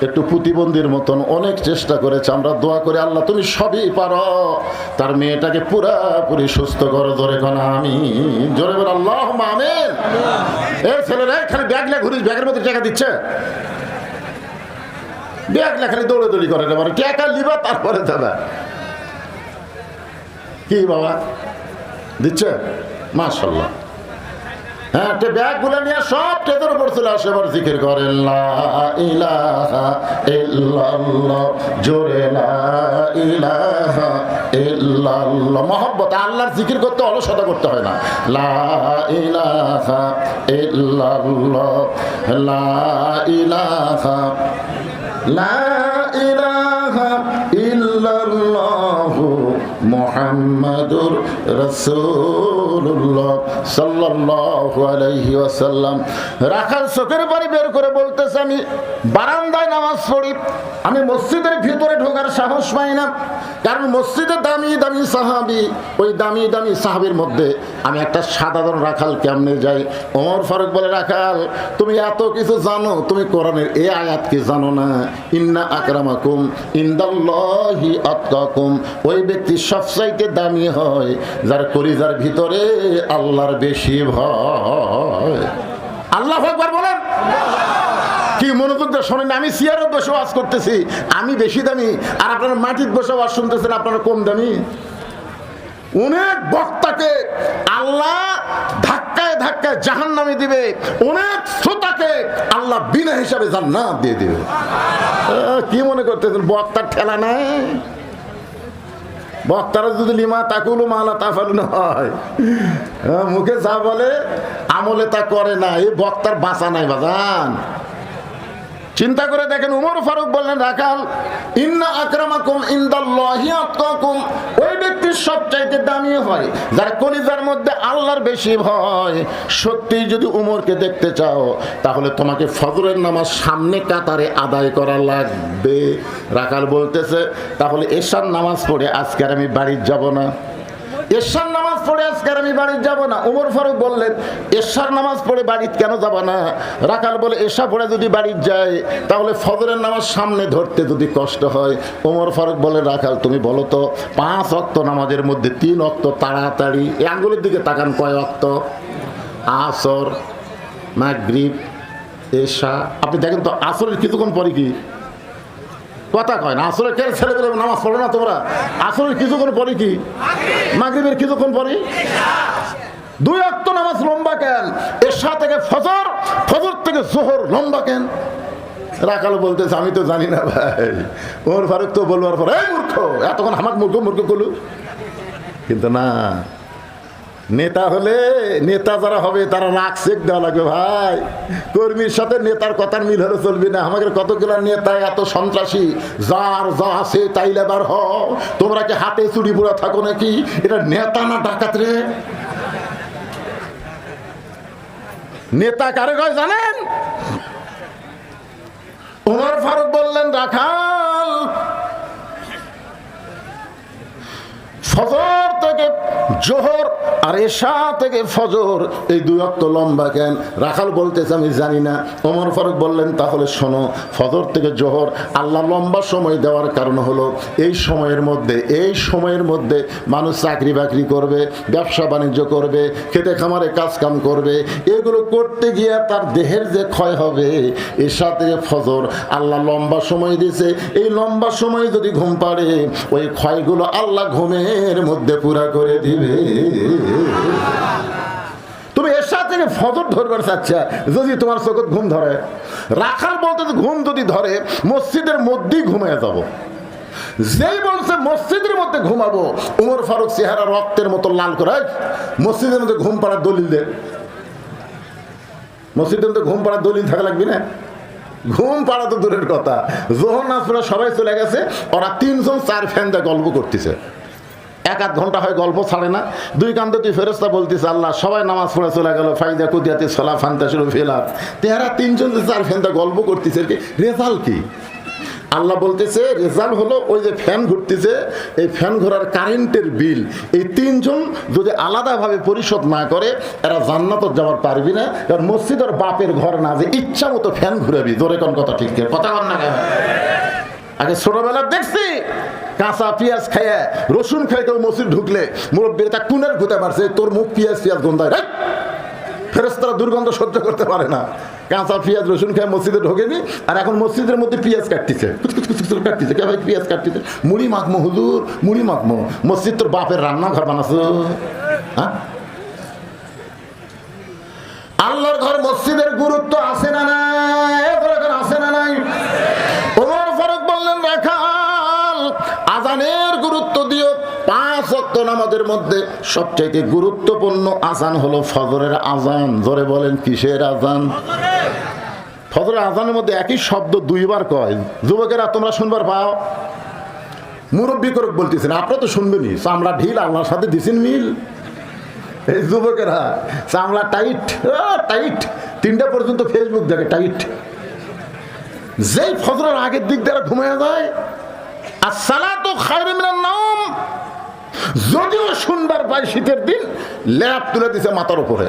একটু প্রতিবন্ধীর মতন, অনেক চেষ্টা করেছে। আমরা দোয়া করি আল্লাহ তুমি সবই পারো, তার মেয়েটাকে পুরাপুরি সুস্থ করো। জোরে কোন আমি, জোরে বল আল্লাহুম্মা আমিন। এই ছেলেরা খালি ব্যাগ নিয়ে ঘুরিস, ব্যাগের মধ্যে টাকা দিচ্ছে, ব্যাগ লেখালি দৌড়াদৌড়ি করে না, মানে টাকা লিবা তারপরে দাদা কি বাবা দিচ্ছে। মাশাআল্লাহ, হ্যাঁ, ব্যাগগুলো নিয়ে সব টেদের উপর চলে আসে। এবার জিকির করেন লা ইলাহা ইল্লাল্লাহ, জোরে লা ইলাহা ইল্লাল্লাহ। মহব্বত, আল্লাহর জিকির করতে অলসতা করতে হয় না। লা ইলাহা ইল্লাল্লাহ, লা ইলাহা, লা ইলাহা ইল্লাল্লাহু মুহাম্মাদুর রাসূলুল্লাহ সাল্লাল্লাহু আলাইহি ওয়াসাল্লাম। রাখাল চোখের পানি বের করে বলতেছে, আমি বারান্দায় নামাজ পড়ি, আমি মসজিদের ভিতরে ঢোকার সাহস পাই না, কারণ মসজিদে দামি দামি সাহাবী, ওই দামি দামি সাহাবীর মধ্যে আমি একটা সাধারণ রাখাল কেমনে যাই? ওমর ফারুক বলে, রাখাল তুমি এত কিছু জানো, তুমি কোরআনের এই আয়াত কি জানো না? ইন্না আকরামাকুম ইনদাল্লাহি আতকাকুম, ওই ব্যক্তি সবচাইতে দামি হয় যার কলিজার ভিতরে আল্লাহর বেশি ভয়। আল্লাহু আকবার বলেন। কি মনোযোগ দিয়ে শোনেন, আমি চেয়ারে বসে ওয়াজ করতেছি, আমি বেশি দামি, আর আপনারা মাটিতে বসে ওয়াজ শুনতেছেন, আপনারা কম দামি। অনেক বক্তাকে আল্লাহ ধাক্কায় ধাক্কায় জাহান্নামে দিবে, অনেক শ্রোতাকে আল্লাহ বিনা হিসাবে জান্নাত দিয়ে দিবে। কি মনে করতেছেন বক্তার ঠেলা নাই? বক্তারা যদি লিমা তাকুলু মালা তাফালু না হয়, মুখে যা বলে আমলে তা করে না, এই বক্তার বাঁচা নাই বাজান। চিন্তা করে দেখেন, উমর ফারুক বললেন, রাখাল ইন্না আকরামাকুম ইনদাল্লাহি আতকাকুম, ওই ব্যক্তির সবচাইতে দামি হয় যার কলিজার মধ্যে আল্লাহর বেশি ভয়। সত্যি যদি উমরকে দেখতে চাও তাহলে তোমাকে ফজরের নামাজ সামনে কাতারে আদায় করা লাগবে। রাখাল বলতেছে, তাহলে এশার নামাজ পড়ে আজকে আর আমি বাড়ি যাব না, এশার নামাজ পড়ে আজকে আমি বাড়ি যাব না। উমর ফারুক বললেন, এশার নামাজ পড়ে বাড়ি কেন যাব না? রাখাল বলে, এশা পড়ে যদি বাড়ি যায় তাহলে ফজরের নামাজ সামনে ধরতে যদি কষ্ট হয়। উমর ফারুক বলে, রাখাল তুমি বলো তো 5 ওয়াক্ত নামাজের মধ্যে 3 ওয়াক্ত তাড়াতাড়ি, এই আঙ্গুলের দিকে তাকান, কয় ওয়াক্ত? আসর, মাগরিব, এশা। আপনি দেখেন তো আসরের কিছুক্ষণ পরে কি কথা কয় না? আসরের কে ছেলেবেলে নামাজ পড়ে না তোমরা? আসরের কিছুক্ষণ পরে কি? মাগরিবের কিছুক্ষণ পরে 2 ওয়াক্ত নামাজ লম্বা কেন? এশা থেকে ফজর, ফজর থেকে জোহর লম্বা কেন? রাখাল বলতেছে, আমি তো জানি না ভাই। ওমর ফারুক তো বলবার পর, এই মূর্খ, এতক্ষণ আমার মূর্খ মূর্খ করলু। কিন্তু না, নেতা হলে, নেতা যারা হবে তারা রাগ চেক দেওয়া লাগবে ভাই। কর্মীর সাথে নেতার কথার মিল হলে চলবে না। আমাদের কতগুলো নেতা এত সন্ত্রাসী, যার যা আছে তাই লেবার হও। তোমরা কি হাতে চুরি বুড়া থাকো নাকি? এটা নেতা না ডাকাত রে? নেতা কারে কয় জানেন? ওমর ফারুক বললেন, রাখাল ফজর থেকে জোহর আর এশা থেকে ফজর এই 2 ওয়াক্ত লম্বা কেন? রাখাল বলতেছে আমি জানি না। ওমর ফারুক বললেন তাহলে শোনো, ফজর থেকে জোহর আল্লাহ লম্বা সময় দেওয়ার কারণ হলো এই সময়ের মধ্যে মানুষ চাকরি বাকরি করবে, ব্যবসা বাণিজ্য করবে, খেতে খামারে কাজ কাম করবে। এগুলো করতে গিয়ে তার দেহের যে ক্ষয় হবে, এশা থেকে ফজর আল্লাহ লম্বা সময় দিয়েছে। এই লম্বা সময় যদি ঘুম পাড়ে, ওই ক্ষয়গুলো আল্লাহ ঘুমের মধ্যে পুরা করে দিবে। তুমি এশা থেকে ফজর ধরবার চাচ্ছা, যদি তোমার চোখে ঘুম ধরে, রাখাল বলতে ঘুম যদি ধরে মসজিদের মধ্যেই ঘুমিয়ে যাব। যেই বলছে মসজিদের মধ্যে ঘুমাবো, উমর ফারুক চেহারা রক্তের মতো লাল করে, মসজিদের মধ্যে ঘুম পাড়ার দলিল দে। মসজিদের মধ্যে ঘুম পাড়ার দলিল থাকা লাগবে না? ঘুম পাড়া তো দূরের কথা, যোহর নামাজ পড়ে সবাই চলে গেছে, ওরা 3 জন 4 ফ্যান দিয়ে গল্প করতেছে। 1-8 ঘন্টা হয় গল্প ছাড়ে না। 2 কান্দে তুই ফেরেশতা বলতেছে আল্লাহ সবাই নামাজ পড়ে চলে গেল, ফাইদা কুদিয়াতে সলা ফান্তা শুরু ফেলার, তেহারা 3 জন 4 ফ্যান দিয়ে গল্প করতেছে। রেজাল্ট কি? আল্লাহ বলতেছে রেজাল্ট হলো ওই যে ফ্যান ঘুরতেছে, এই ফ্যান ঘোরার কারেন্টের বিল এই 3 জন যদি আলাদাভাবে পরিশোধ না করে, এরা জান্নাতে যাওয়ার পারবি না। কারণ মসজিদের বাপের ঘর না, যে ইচ্ছা মতো ফ্যান ঘুরাবি। জোরে কোন কথা ঠিক কথা কন না কেন? আগে ছোটবেলা দেখছি কাঁচা পেঁয়াজ খাইয়া রসুন খাই কেউ মসজিদ ঢুকলে মুরব্বী তা কুনের ঘুতে মারছে, তোর মুখ পেঁয়াজ গন্ধায়। ফেরেশতারা দুর্গন্ধ সহ্য করতে পারে না, কাঁচা পেঁয়াজ রসুন খায় মসজিদে ঢোকেনি। আর এখন মসজিদের মধ্যে পেঁয়াজ কাটতেছে, কাটতেছে কে ভাই পেঁয়াজ কাটতেছে? মুড়ি মাখমো হুজুর, মুড়ি মাখমো। মসজিদ তোর বাপের রান্নাঘর বানাছো? হ্যাঁ, আল্লাহর ঘর মসজিদের গুরুত্ব আছে না নাই? আছে না নাই? ওমর ফারুক বললেন রাখাল আজানের গুরুত্ব দিও। 5 ওয়াক্ত নামাজের মধ্যে সবচেয়ে গুরুত্বপূর্ণ আজান হলো ফজরের আজান। জোরে বলেন কিসের আজান? ফজরের আজানের মধ্যে একই শব্দ 2 বার কয়। যুবকেরা তোমরা শুনবার পাও? মুরব্বী করে বলতেছেন, আপনারা তো শুনবেনই। চামড়া ঢিল আল্লাহর সাথে দিছেন মিল। এই যুবকেরা চামড়া টাইট টাইট, 3টা পর্যন্ত ফেসবুক দেখে টাইট। যেই ফজরের আগের দিক দ্বারা ঘুমিয়ে যায়, আর সালাতু খায়রুম মিনান নাওম, যদিও শুনবার পাই শীতের দিন, ল্যাপ তুলে দিছে মাথার উপরে।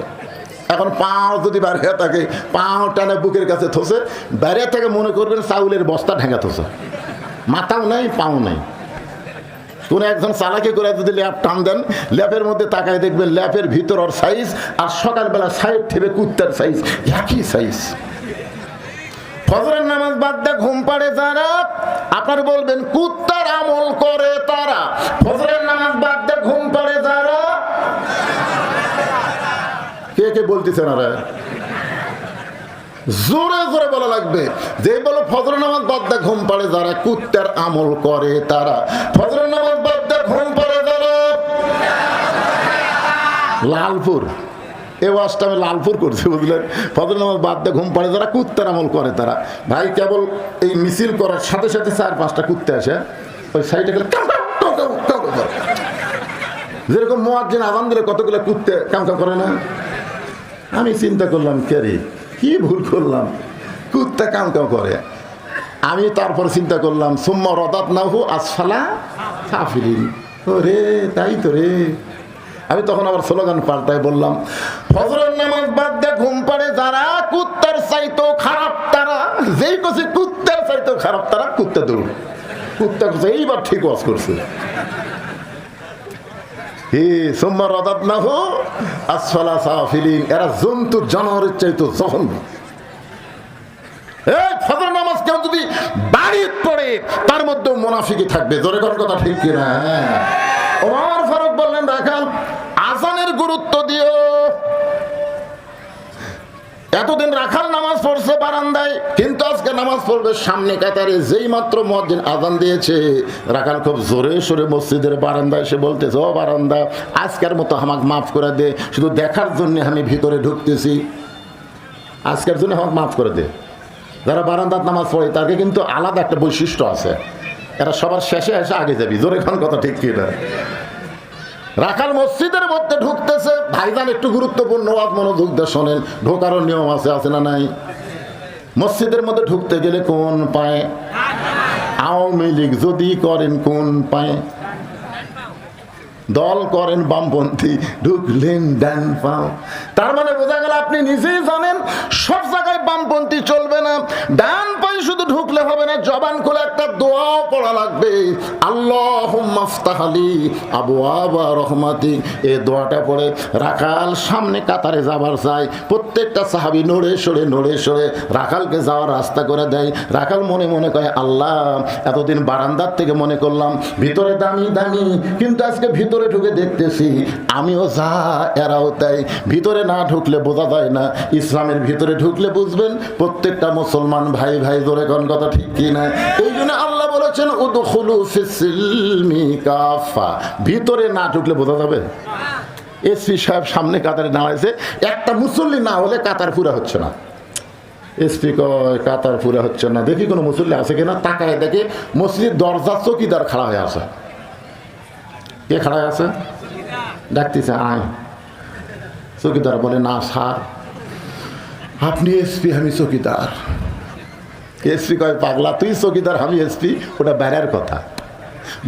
এখন পাও যদি বাইরে থাকে, পাও টানে বুকের কাছে থসে, বাইরে থেকে মনে করবেন চাউলের বস্তা ঢেঙ্গা থসে, মাথাও নাই পাও নাই। কোন একজন চালাকি করে যদি ল্যাপ টান দেন, ল্যাপের মধ্যে তাকায় দেখবেন ল্যাপের ভিতর ওর সাইজ আর সকালবেলা সাইড থেকে কুত্তার সাইজ একই সাইজ। ফজরের নামাজ বাদ দিয়ে ঘুম পাড়ে যারা, আপনার বলবেন কুত্তার আমল করে তারা। ফজরের নামাজ বাদ দিয়ে ঘুম পাড়ে যারা, কে কে বলতেছেন? আরে জোরে জোরে বলা লাগবে। যে বলো ফজরের নামাজ বাদ দিয়ে ঘুম পাড়ে যারা, কুত্তার আমল করে তারা। ফজরের নামাজ বাদ দিয়ে ঘুম পাড়ে যারা, লালপুর এ ওয়াজটা আমি লালপুর করছি, বুঝলেন? ফজর নামাজ বাদ দিয়ে ঘুম পাড়ে যারা, কুত্তার আমল করে তারা। ভাই কেবল এই মিছিল করার সাথে সাথে 4-5টা কুত্তে আসে, ওই সাইডে গেলে যেরকম মুয়াজ্জিন আযান দিলে কতগুলো কুত্তে কাম কাম করে না। আমি চিন্তা করলাম কে রে, কি ভুল করলাম, কুত্তা কাম কাম করে। আমি তারপর চিন্তা করলাম সুম্মা রাদাদনাহু আসফালা সাফিলিন। ওরে তাই তো রে। আমি তখন আবার স্লোগান পাল্টাই বললাম, ফজরের নামাজ বাদ দিয়ে ঘুম পাড়ে যারা, কুত্তার চাইতো খারাপ তারা। যেই কছে কুত্তার চাইতো খারাপ তারা, কুত্তা দৌড়। কুত্তা কছে এইবার ঠিক ওয়াজ করছে। সুম্মা রাদাদনাহু আসফালা সাফিলিন। এরা জন্তু জানোয়ারের চাইতো জঘন্য। এই ফজর নামাজ কেউ যদি বাড়ি পড়ে, তার মধ্যেও মুনাফিকি থাকবে। জোরে কোন কথা ঠিক কিনা? ওমর ফারুক বললেন রাখাল আজানের গুরুত্ব দিও। এতদিন রাখাল নামাজ পড়ছে বারান্দায়, কিন্তু আজকে নামাজ পড়বে সামনে কাতারে। যেই মাত্র মুয়াজ্জিন আজান দিয়েছে, রাখাল খুব জোরে সরে মসজিদের বারান্দায় এসে বলতেছে, ও বারান্দা, আজকের মতো আমাকে মাফ করে দে, শুধু দেখার জন্য আমি ভিতরে ঢুকতেছি, আজকের জন্য আমাকে মাফ করে দে। যারা বারান্দার নামাজ পড়ে তাকে কিন্তু আলাদা একটা বৈশিষ্ট্য আছে, এরা সবার শেষে এসে আগে যাবি। জোরে খান কথা ঠিক কিনা? রাখাল মসজিদের মধ্যে ঢুকতেছে। ভাইজান একটু গুরুত্বপূর্ণ ওয়াজ মনোযোগ দিয়ে শোনেন, ঢোকারও নিয়ম আছে না নাই? মসজিদের মধ্যে ঢুকতে গেলে কোন পায়ে? আওয়ামী লীগ যদি করেন কোন পায়ে? দল করেন বামপন্থী, ঢুকলেন ডান পাও। তার মানে বোঝা গেল আপনি নিজেই জানেন সব জায়গায় বামপন্থী চলবে না, ডান পায়ে শুধু ঢুকলে হবে না, জবান খুলে একটা দোয়াও পড়া লাগবে, আল্লাহুম্মা আফতাহ লি আবওয়াবা রহমাতিক। এই দোয়াটা পড়ে রাখাল সামনে কাতারে যাবার চাই, প্রত্যেকটা সাহাবী নড়ে সরে রাখালকে যাওয়ার রাস্তা করে দেয়। রাখাল মনে মনে কয়, আল্লাহ এতদিন বারান্দার থেকে মনে করলাম ভিতরে দামি দামি, কিন্তু আজকে ভিতরে ঢুকে দেখতেছি আমিও যা এরাও তাই। ভিতরে না ঢুকলে বোঝা যায় না, ইসলামের ভিতরে ঢুকলে বুঝবেন প্রত্যেকটা মুসলমান ভাই ভাই। জোরে কোন কথা ঠিক কি না? এই জন্য আল্লাহ বলেছেন উদখুলু ফিস-সিলমি কাফা। ভিতরে না ঢুকলে বোঝা যাবে। এসপি সাহেব সামনে কাতারে দাঁড়াইছে, একটা মুসল্লি না হলে কাতার পুরা হচ্ছে না। এসপি কয় কাতার পুরা হচ্ছে না, দেখি কোনো মুসল্লি আছে কিনা। তাকায় দেখে মসজিদের দরজা চৌকিদার খাড়া হয়ে আছে। কে খাড়া হয়ে আছে? ডাকতেছে, আয়। চৌকিদার বলে, না স্যার আপনি এসপি, আমি চৌকিদার। এসপি কয়, পাগলা তুই চৌকিদার আমি এসপি, ওটা বাইরের কথা,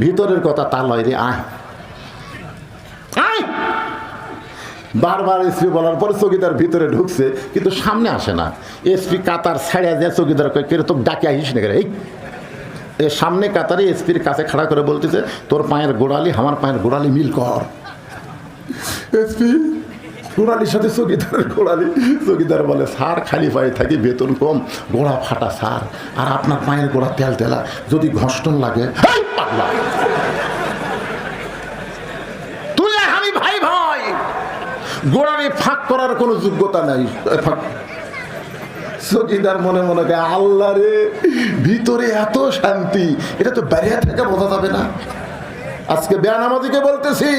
ভিতরের কথা তা লয় রে, আয় আয়। বারবার এসপি বলার পরে চৌকিদার ভিতরে ঢুকছে, কিন্তু সামনে আসে না। এসপি কাতার ছাড়িয়া যায়, চৌকিদার কয় কে রে, তোকে ডাকে আহিস না রে। এই সামনে কাতারে এসপির কাছে খাড়া করে বলতেছে, তোর পায়ের গোড়ালি আমার পায়ের গোড়ালি মিল কর। এসপি গোড়ালির সাথে চৌকিদারের গোড়ালি। চৌকিদার বলে, স্যার খালি পায়ে থাকি, বেতন কম, গোড়া ফাটা স্যার, আর আপনার পায়ের গোড়া তেল তেলা, যদি ঘষ্টন লাগে। তুই আমি ভাই ভাই, গোড়ালি ফাঁক করার কোনো যোগ্যতা নাই। চৌকিদার মনে মনে কে, আল্লাহ রে ভিতরে এত শান্তি, এটা তো বাইরে থেকে বোঝা যাবে না। আজকে বেয়ানামাজিকে বলতেছি,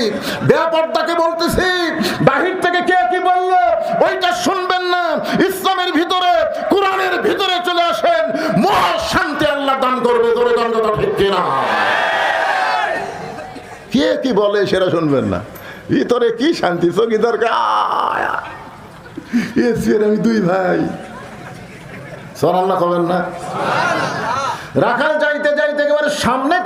বেয়াপর্দাকে বলতেছি, বাহির থেকে কে কি বললো ওইটা শুনবেন না। ইসলামের ভিতরে, কোরআনের ভিতরে চলে আসেন, মহা শান্তি আল্লাহ দান করবে। ধরে দান কথা ঠিক কিনা? কে কি বলে সেটা শুনবেন না, ভিতরে কি শান্তি। চৌকিদার আমি দুই ভাই, সুবহানাল্লাহ কবেন না? রাখাল যাইতে যাইতে একেবারে সামনে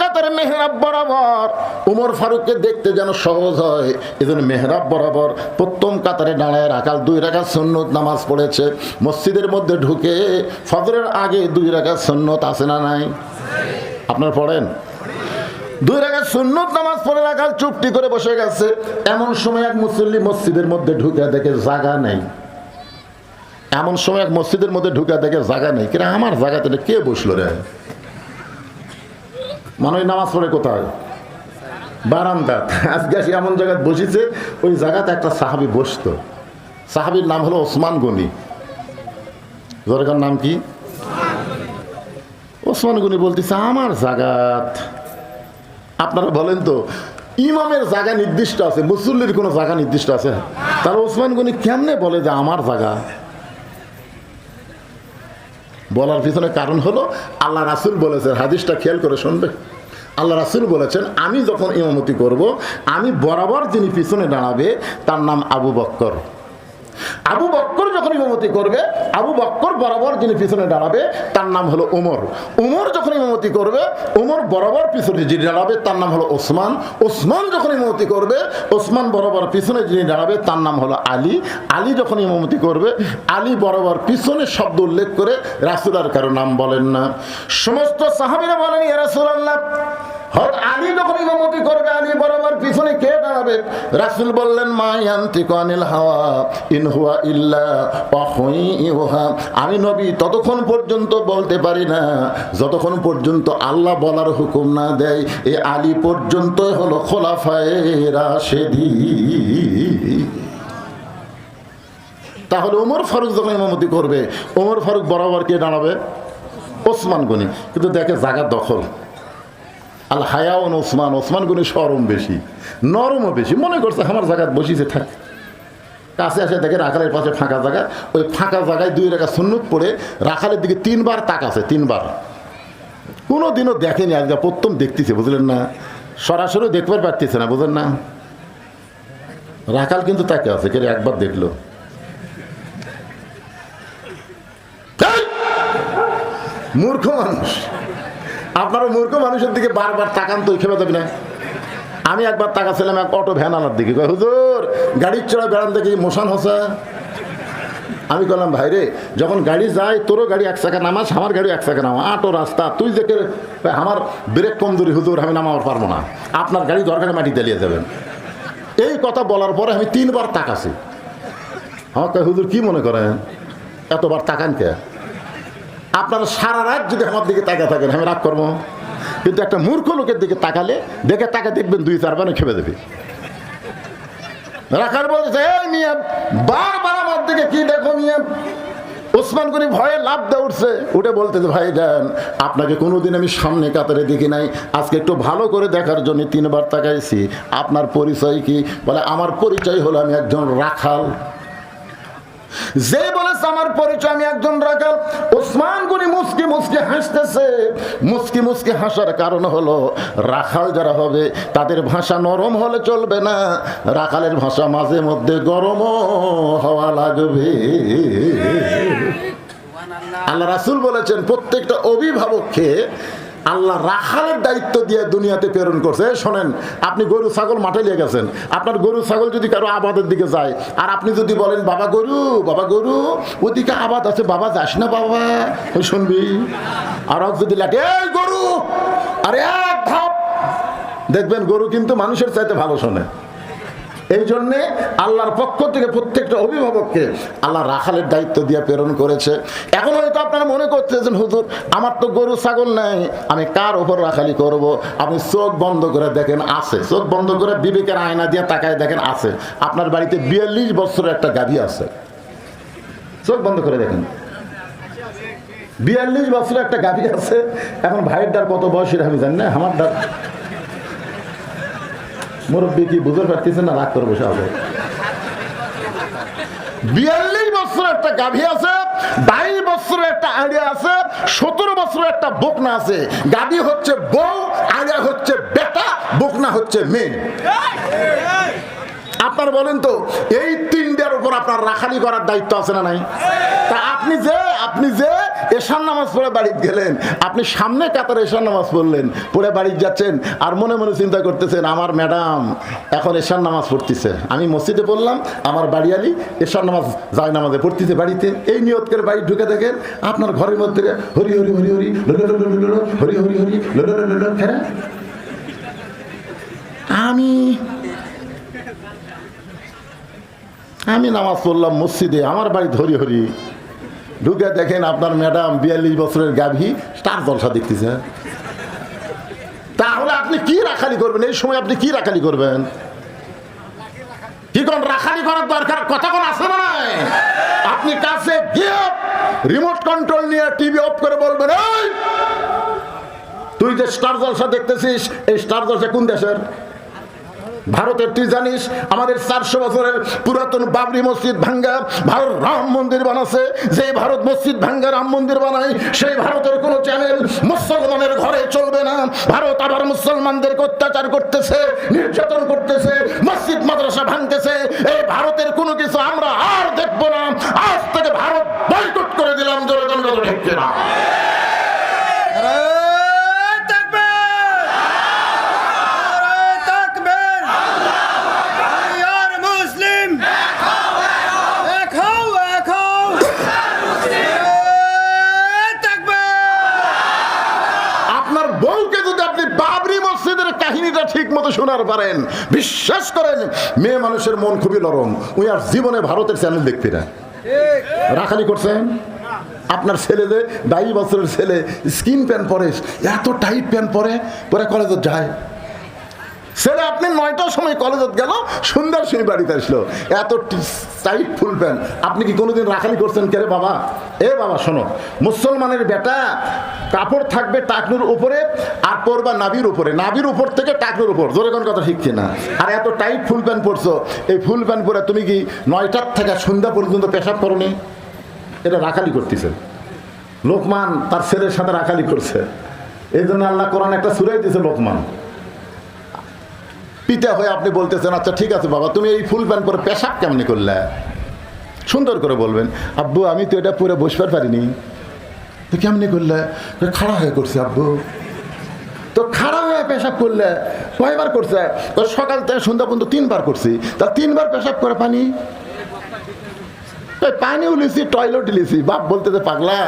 কাতারে মেহরাব বরাবর। উমর ফারুককে দেখতে যেন সহজ হয়, এজন্য মেহরাব বরাবর প্রথম কাতারে দাঁড়ায় রাখাল 2 রাকাত সুন্নত নামাজ পড়েছে। মসজিদের মধ্যে ঢুকে ফজরের আগে 2 রাকাত সুন্নত আছে না নাই? আপনারা পড়েন? 2 রাকাত সুন্নত নামাজ পড়ে রাখাল চুপটি করে বসে গেছে। এমন সময় এক মুসল্লি মসজিদের মধ্যে ঢুকে দেখে জায়গা নেই। এমন সময় এক মসজিদের মধ্যে ঢুকে দেখে জায়গা নেই। কিনা আমার জায়গাতে কে বসলো রে? মানুষ নামাজ পড়ে কোথায়? বারান্দা। আজকে আসি এমন জায়গায় বসেছে, ওই জায়গাতে একটা সাহাবী বসতো। সাহাবীর নাম হলো ওসমান গনি। জোরেকার নাম কি? ওসমান গনি বলতেছে, আমার জায়গাত। আপনারা বলেন তো, ইমামের জায়গা নির্দিষ্ট আছে, মুসল্লির কোনো জায়গা নির্দিষ্ট আছে? তাহলে ওসমান গনি কেমনে বলে যে আমার জায়গা? বলার পিছনে কারণ হলো আল্লাহ রাসূল বলেছেন, হাদিসটা খেয়াল করে শুনবে। আল্লাহ রাসূল বলেছেন, আমি যখন ইমামতি করব, আমি বরাবর যিনি পিছনে দাঁড়াবে তার নাম আবু বকর। আবু বকর যখন ইমামতি করবে, আবু বকর বরাবর যিনি পিছনে দাঁড়াবে তার নাম হলো ওমর। ওমর যখন ইমামতি করবে, ওমর বরাবর পিছনে যিনি দাঁড়াবে তার নাম হলো ওসমান। ওসমান যখন ইমামতি করবে, ওসমান বরাবর পিছনে যিনি দাঁড়াবে তার নাম হলো আলী। আলী যখন ইমামতি করবে, আলী বরাবর পিছনে শব্দ উল্লেখ করে রাসূল আর কারো নাম বলেন না। সমস্ত সাহাবীরা বলেন, ইয়া রাসূলুল্লাহ, আলী যখন ইমামতি করবে, আলী বরাবর পিছনে কে দাঁড়াবে? রাসূল বললেন, মা ইয়ানতিকু আনিল হাওয়া ইন হুয়া ইল্লা ওয়াহয়ুহা। আমি নবী ততক্ষণ পর্যন্ত বলতে পারি না যতক্ষণ পর্যন্ত আল্লাহ বলার হুকুম না দেয়। এই আলী পর্যন্ত হলো খোলাফায়ে রাশেদিন। তাহলে ওমর ফারুক যখন ইমামতি করবে, ওমর ফারুক বরাবর কে দাঁড়াবে? ওসমান গনি। কিন্তু দেখে জায়গা দখল। আল হায়াউন ওসমান, ওসমান গনি সরম বেশি, নরমও বেশি। মনে করছে আমার জায়গায় বসিছে, থাক। কাছে আসে দেখে রাখালের পাশে ফাঁকা জায়গা, ওই ফাঁকা জায়গায় 2 রাকাত সুন্নত পড়ে রাখালের দিকে 3 বার তাকাছে, 3 বার। কোনো দিনও দেখেনি, আজকে প্রথম দেখতেছে, বুঝলেন না? সরাসরি দেখবার পারতেছে না, বুঝলেন না? রাখাল কিন্তু তাকে আছে, কে একবার দেখলো। মূর্খ মানুষ। আপনারা মূর্খ মানুষের দিকে বারবার তাকান তো খেপে যাবে না? আমি একবার তাকাছিলাম এক অটো ভ্যান আনার দিকে, কয় হুজুর গাড়ির চড়া বেড়ান দেখি মোশন হসা। আমি বললাম ভাই রে, যখন গাড়ি যায় তোরও গাড়ি এক চাকা নামাস, আমার গাড়ি এক চাকা নামা, আটো রাস্তা, তুই যে আমার ব্রেক কমজোরি হুজুর, আমি নামাবার পারবো না, আপনার গাড়ি দরকারে মাটি দেলিয়ে যাবেন। এই কথা বলার পরে আমি 3 বার তাকাছি। আমাকে হুজুর কি মনে করেন এতবার তাকান কে? আপনারা সারা রাত যদি আমার দিকে তাকা থাকেন আমি রাগ করবো, কিন্তু একটা মূর্খ লোকের দিকে তাকালে তাকে দেখবেন 2-4 বার খেপে দেবে। রাখার বলছে এই মিয়া বারবার আমার দিকে কি দেখো মিয়া। ওসমান গনি ভয়ে লাফ দিয়ে উঠছে, উঠে বলতেছে ভাই যান আপনাকে কোনোদিন আমি সামনে কাতারে দেখি নাই, আজকে একটু ভালো করে দেখার জন্য 3 বার তাকাইছি। আপনার পরিচয় কি? বলে আমার পরিচয় হলো আমি একজন রাখাল। যে বলেছে আমার পরিচয় আমি একজন রাখাল, ওসমান গনি মুস্কি মুস্কি হাসতেছে। মুস্কি মুস্কি হাসার কারণ হলো রাখাল যারা হবে তাদের ভাষা নরম হলে চলবে না, রাখালের ভাষা মাঝে মধ্যে গরমও হওয়া লাগবে। আল্লাহ রাসূল বলেছেন প্রত্যেকটা অভিভাবককে আল্লাহ রাখালের দায়িত্ব দিয়ে দুনিয়াতে প্রেরণ করছে। শোনেন, আপনি গরু ছাগল মাঠে নিয়ে গেছেন, আপনার গরু ছাগল যদি কারো আবাদের দিকে যায় আর আপনি যদি বলেন বাবা গরু ওদিকে আবাদ আছে, বাবা যাস না বাবা, শুনবি? আর যদি লাগে এই গরু, আরে এক ধাপ, দেখবেন গরু কিন্তু মানুষের চাইতে ভালো শোনে। এই জন্যে আল্লাহর পক্ষ থেকে প্রত্যেকটা অভিভাবককে আল্লাহ রাখালের দায়িত্ব দিয়ে প্রেরণ করেছে। এখন হয়তো আপনারা মনে করতেছেন হুজুর আমার তো গরু ছাগল নাই, আমি কার ওপর রাখালি করব? আপনি চোখ বন্ধ করে দেখেন আছে, চোখ বন্ধ করে বিবেকের আয়না দিয়ে তাকায় দেখেন আছে। আপনার বাড়িতে 42 বছরের একটা গাভী আছে, চোখ বন্ধ করে দেখেন 42 বছরের একটা গাভী আছে। এখন ভাইয়ের ডার কত বয়সের আমি জানি না, আমার ডার মুরব্বী কি বুঝতে পারতেছেন না? রাগ করে বসে হবে। 42 বছরের একটা গাভী আছে, 22 বছরের একটা আড়িয়া আছে, 17 বছরের একটা বকনা আছে। গাভী হচ্ছে বউ, আড়িয়া হচ্ছে বেটা, বকনা হচ্ছে মেয়ে। আপনার বলেন তো এই 3টার উপর আপনার রাখালি করার দায়িত্ব আছে না নাই? তা আপনি যে এশার নামাজ পড়ে বাড়িতে গেলেন, আপনি সামনে কাতারে এশার নামাজ পড়লেন, পড়ে বাড়িতে যাচ্ছেন আর মনে মনে চিন্তা করতেছেন আমার ম্যাডাম এখন এশার নামাজ পড়তেছে, আমি মসজিদে পড়লাম, আমার বাড়িয়ালি এশার নামাজ যায় নামাজে পড়তেছে বাড়িতে। এই নিয়ত করে বাড়ি ঢুকে দেখেন আপনার ঘরের মধ্যে হরি হরি হরি হরি হরি হরি হরি হরি। আমি নামাজ পড়লাম মসজিদে, আমার বাড়ি হরি হরি, ঢুকে দেখেন আপনার ম্যাডাম 42 বছরের গাভী স্টার জলসা দেখতেছে। তাহলে আপনি কি রাখালি করবেন? এই সময় আপনি কি রাখালি করবেন? কি কোন রাখালি করার দরকার কথা কোন আছে না? আপনি কাছে গিয়ে রিমোট কন্ট্রোল নিয়ে টিভি অফ করে বলবেন এই তুই যে স্টার জলসা দেখতেছিস, এই স্টার জলসা কোন দেশের? ভারতের। তুই জানিস আমাদের 400 বছরের পুরাতন বাবরি মসজিদ ভাঙ্গা ভারত রাম মন্দির বানাচ্ছে। যে ভারত মসজিদ ভাঙ্গা রাম মন্দির বানায় সেই ভারতের কোনো চ্যানেল মুসলমানের ঘরে চলবে না। ভারত আবার মুসলমানদেরকে অত্যাচার করতেছে, নির্যাতন করতেছে, মসজিদ মাদ্রাসা ভাঙতেছে। এই ভারতের কোনো কিছু আমরা আর দেখবো না। আজ থেকে ভারত বয়কট করে দিলাম। জোরে জোরে ঠিক না? ঠিক মতো শোনার পারেন, বিশ্বাস করেন মেয়ে মানুষের মন খুবই নরম, ওই আর জীবনে ভারতের চ্যানেল দেখতে না। রাখালি করছেন আপনার ছেলে যে 22 বছরের ছেলে স্কিন প্যান্ট পরে, এত টাইট প্যান্ট পরে পরে কলেজে যায়। ছেলে আপনি 9টার সময় কলেজে গেল, সন্ধ্যার সময় বাড়িতে আসলো, এত টাইট ফুল প্যান্ট। আপনি কি কোনোদিন রাখালি করছেন? কে রে বাবা? এ বাবা শোনো, মুসলমানের বেটা কাপড় থাকবে টাকনুর উপরে আর পরবা নাবির উপরে, নাবির উপর থেকে টাকনুর উপর। জোরে কোন কথা ঠিক কিনা? আর এত টাইট ফুল প্যান্ট পরছো, এই ফুল প্যান্ট পরে তুমি কি 9টার থেকে সন্ধ্যা পর্যন্ত পেশাব করনি? এটা রাখালি করতেছে। লোকমান তার ছেলের সাথে রাখালি করছে। এই জন্য আল্লাহ কোরআন একটা সূরা দিয়েছে লোকমান। পিতা হয়ে আপনি বলতেছেন আচ্ছা ঠিক আছে বাবা তুমি এই ফুল প্যান্ট পরে পেশাব কেমনি করলে? সুন্দর করে বলবেন আব্বু আমি তো এটা পরে বসবার পারিনি। তো কেমনি করলে? খাড়া হয়ে করছি আব্বু। তো খাড়া হয়ে পেশাব করলে কয়বার করছে? সকাল থেকে সন্ধ্যা পর্যন্ত 3 বার করছি। তা 3 বার পেশাব করে পানি পানিও লিছি, টয়লেট লিছি। বাপ বলতে যে পাগলা,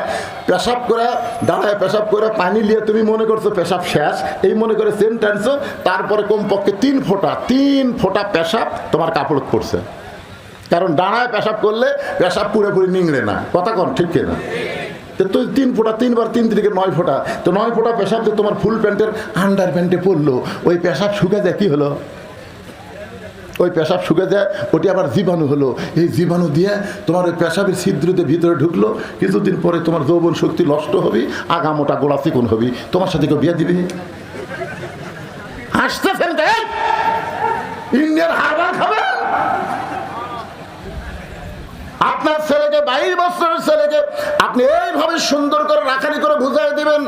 পেশাব করে দাঁড়ায় পেশাব করে পানি নিয়ে তুমি মনে করছো পেশাব শেষ, এই মনে করে সেন্ট টানছো, তারপরে কমপক্ষে 3 ফোঁটা পেশাব তোমার কাপড় পড়ছে। কারণ দাঁড়ায় পেশাব করলে পেশাব পুরোপুরি নিংড়ে না, কথা কন ঠিক না? তো তুই 3 ফোঁটা, 3 বার 3 থেকে 9 ফোঁটা, তো 9 ফোঁটা পেশাব যে তোমার ফুল প্যান্টের আন্ডার প্যান্টে পড়লো, ওই পেশাব শুকে যায় কি হলো? ওই পেশাব শুকে যায়, ওটি আবার জীবাণু হলো। এই জীবাণু দিয়ে তোমার ওই পেশাবের ছিদ্রতে ভিতরে ঢুকলো, কিছুদিন পরে তোমার যৌবন শক্তি নষ্ট হবে, আগা মোটা গোলা চিকন হবে, তোমার সাথে কেউ বিয়ে দিবে? হাসতেছেন ইন্ডিয়ার হারবার খাবে? আপনার ছেলেকে 22 বছরের ছেলেকে আপনি এইভাবে সুন্দর করে রাখারি করে বুঝাই দিবেন।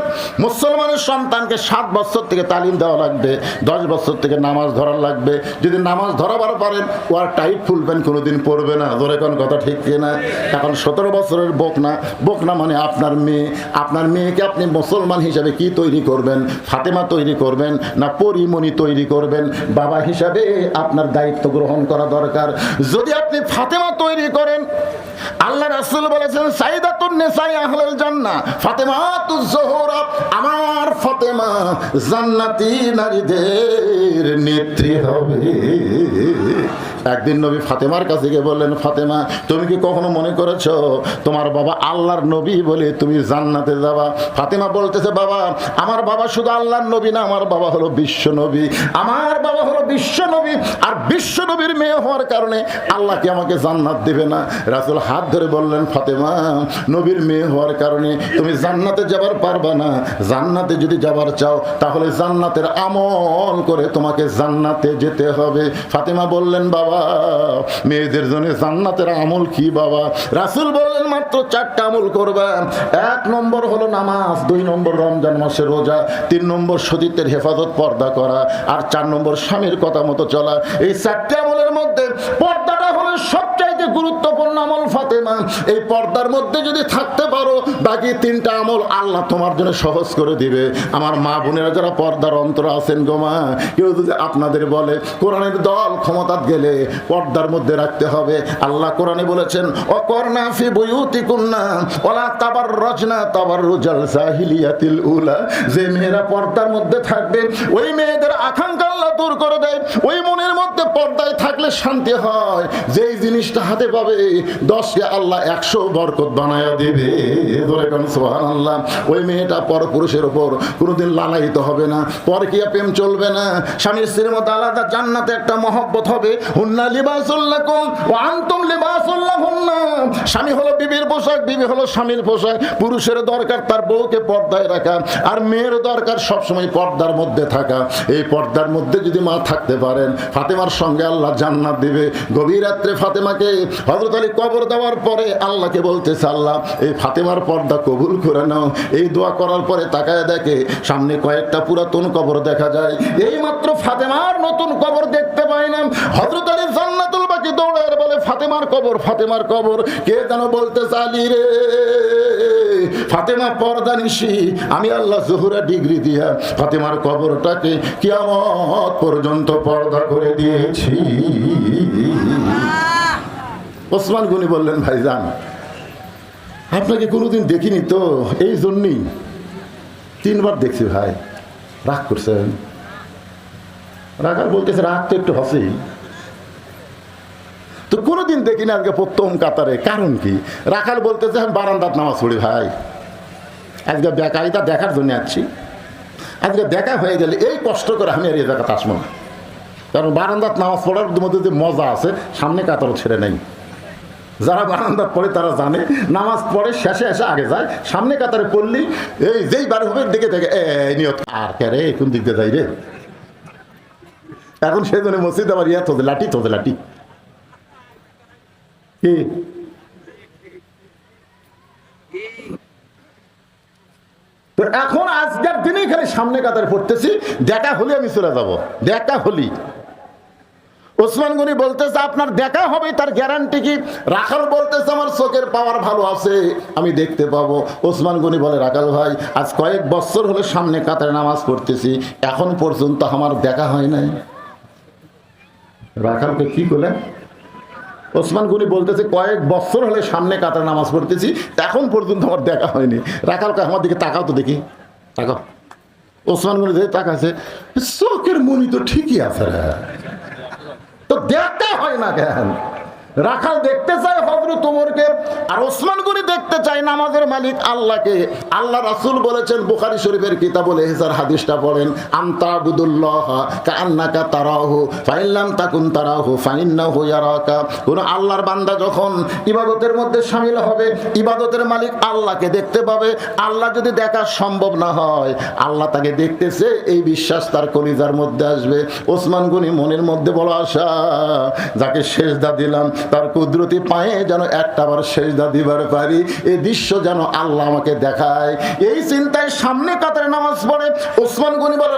মুসলমানের সন্তানকে 7 বছর থেকে তালিম দেওয়া লাগবে, 10 বছর থেকে নামাজ ধরা লাগবে। যদি নামাজ ধরাবার পারেন, ও আর টাইট ফুল প্যান্ট কোনোদিন পরবে না। ধরে কোন কথা ঠিক কিনা? এখন 17 বছরের বোকনা মানে আপনার মেয়ে। আপনার মেয়েকে আপনি মুসলমান হিসাবে কি তৈরি করবেন? ফাতেমা তৈরি করবেন না পরিমণি তৈরি করবেন? বাবা হিসাবে আপনার দায়িত্ব গ্রহণ করা দরকার। যদি আপনি ফাতেমা তৈরি করেন, আল্লাহ রাসূল বলেছেন সাইদাতুন নিসাই আহলুল জান্নাহ ফাতেমাতুজ জোহরা, আমার ফাতেমা জান্নাতি নারীদের নেত্রী হবে। একদিন নবী ফাতেমার কাছে গিয়ে বললেন, ফাতেমা তুমি কি কখনো মনে করেছো তোমার বাবা আল্লাহর নবী বলে তুমি জান্নাতে যাবা? ফাতেমা বলতেছে, বাবা আমার বাবা শুধু আল্লাহর নবী না, আমার বাবা হলো বিশ্ব নবী। আমার বাবা হলো বিশ্ব নবী, আর বিশ্ব নবীর মেয়ে হওয়ার কারণে আল্লাহ কি আমাকে জান্নাত দেবে না? রাসূল হাত ধরে বললেন, ফাতেমা নবীর মেয়ে হওয়ার কারণে তুমি জান্নাতে যাবার পারবা না। জান্নাতে যদি যাবার চাও তাহলে জান্নাতের আমল করে তোমাকে জান্নাতে যেতে হবে। ফাতেমা বললেন, বাবা মেয়েদের জন্য জান্নাতের আমল কি বাবা? রাসূল বললেন, মাত্র 4টা আমল করবা। 1 নম্বর হলো নামাজ, 2 নম্বর রমজান মাসের রোজা, 3 নম্বর সতীত্বের হেফাজত পর্দা করা, আর 4 নম্বর স্বামীর কথা মতো চলা। এই 4টি আমলের মধ্যে পর্দাটা হলো সবচাইতে গুরুত্বপূর্ণ আমল ফাতেমা। এই পর্দার মধ্যে যদি থাকতে পারো, বাকি 3টা আমল আল্লাহ তোমার জন্য সহজ করে দিবে। আমার মা বোনেরা যারা পর্দার অন্তর আছেন গো মা, কেউ যদি আপনাদের বলে কোরআনের দল ক্ষমতাত গেলে পর্দার মধ্যে রাখতে হবে, আল্লাহ কোরআনে বলেছেন অকরনা ফি বুয়ুতিকুন্না ওয়ালা তাবাররাজনা তাবাররুজাল জাহিলিয়াতিল উলা। যে মেয়েরা পর্দার মধ্যে থাকবে, ওই মেয়েদের আকাঙ্ক্ষা আল্লাহ দূর করে দেয়। ওই মনের মধ্যে পর্দায় থাকলে শান্তি হয়, যেই জিনিসটা হাতে পাবে 10কে আল্লাহ 100 বরকত বানায়া দেবে। ধরে কোন সুবহানাল্লাহ। ওই মেয়েটা পরপুরুষের উপর কোনোদিন লালায়িত হবে না, পরকীয়া প্রেম চলবে না। স্বামী স্ত্রীর মধ্যে আলাদা জান্নাতে একটা মহব্বত হবে। হুন্না লিবাসুল লাকুম ওয়া আনতুম লিবাসুল লাহুন্না। স্বামী হলো বিবির পোশাক, বিবি হলো স্বামীর পোশাক। পুরুষের দরকার তার বউকে পর্দায় রাখা, আর মেয়ের দরকার সবসময় পর্দার মধ্যে থাকা। এই পর্দার মধ্যে যদি মা থাকতে পারেন, ফাতেমার সঙ্গে আল্লাহ জান্নাত দিবে। গভীর রাত্রে ফাতেমাকে হযরত আলী কবর দেওয়ার পরে আল্লাহকে বলতেছে, আল্লাহ এই ফাতেমার পর্দা কবুল করে নাও। এই দোয়া করার পরে তাকায় দেখে সামনে কয়েকটা পুরাতন কবর দেখা যায়। এই মাত্র ফাতেমার নতুন কবর দেখতে পায় না। হযরত আলী জান্নাতুল বাকি দৌড়ায় বলে, ফাতেমার কবর, ফাতেমার কবর। কে যেন বলতে চালি রে, ফাতেমা পর্দা নিশি, আমি আল্লাহ জোহরা ডিগ্রি দিয়া ফাতেমার কবরটাকে কিয়ামত পর্যন্ত পর্দা করে দিয়েছি। ওসমান গনি বললেন, ভাইজান আপনাকে কোনোদিন দেখিনি তো, এই জন্যই 3 বার দেখছি ভাই। রাগ করছেন? রাগার বলতেছে, রাগ তো একটু হসেই তো, কোনোদিন দেখিনি আজকে প্রথম কাতারে। কারণ কি? রাখাল বলতেছে আমি বারান্দাত নামাজ পড়ি ভাই, আজকে বেকারিতা দেখার জন্য আসছি। আজকে দেখা হয়ে গেলে এই কষ্ট করে আমি আর এই জায়গাতে আসবো না, কারণ বারান্দাত নামাজ পড়ার মধ্যে যে মজা আছে সামনে কাতারও ছেড়ে নেই। যারা বারান্দাত পড়ে তারা জানে, নামাজ পড়ে শেষে এসে আগে যায়, সামনে কাতারে পড়লি এই যেই বার হবে দিকে থেকে নিয়ত আর কে রে কোন দিক দিয়ে যাই রে। এখন সেই জন্য মসজিদ আবার ইয়া তোদের লাঠি তোদের লাঠি কি তো এখন আজকের দিনেই খালি সামনে কাতারে পড়তেছি, দেখা হলে আমি চলে যাব, দেখা হলি ওসমান গনি বলতেছে আপনার দেখা হবে, তার গ্যারান্টি কি? রাখাল বলতেছে আমার চোখের পাওয়ার ভালো আছে, আমি দেখতে পাবো। ওসমান গনি বলে রাখাল ভাই, আজ কয়েক বছর হলে সামনে কাতারে নামাজ পড়তেছি, এখন পর্যন্ত আমার দেখা হয় নাই। রাখালকে কি বলে? ওসমান গনি বলতেছে কয়েক বছর হলে সামনে কাতারে নামাজ পড়তেছি, এখন পর্যন্ত আমার দেখা হয়নি। রাখালকে আমার দিকে তাকাও তো দেখি, তাকাও। ওসমান গনি দেখে তাকাছে, চোখের মনি তো ঠিকই আছে, তো দেখতে হয় না কেন? রাখাল দেখতে চায় হযরত ওমরকে, আর ওসমান গনি দেখতে চায় নামাজের মালিক আল্লাহকে। আল্লাহ রাসূল বলেছেন বুখারী শরীফের কিতাবুল ইহসার হাদিসটা পড়েন, আনতা আবুদুল্লাহ কাআন্নাকা তারাহু ফাইন লাম তাকুন তারাহু ফাইন্নাহু ইয়ারাকা। কোন আল্লাহর বান্দা যখন ইবাদতের মধ্যে শামিল হবে, ইবাদতের মালিক আল্লাহকে দেখতে পাবে। আল্লাহ যদি দেখা সম্ভব না হয়, আল্লাহ তাকে দেখতেছে, এই বিশ্বাস তার কলিজার মধ্যে আসবে। ওসমান গনি মনের মধ্যে বড় আশা, যাকে সেজদা দিলাম তার কুদরতি পায়ে যেন একটাবার সেজদা দিবার পারি, এই দৃশ্য যেন আল্লাহ আমাকে দেখায়। এই চিন্তায় সামনে কাতারে নামাজ পড়ে। ওসমান গনি বলে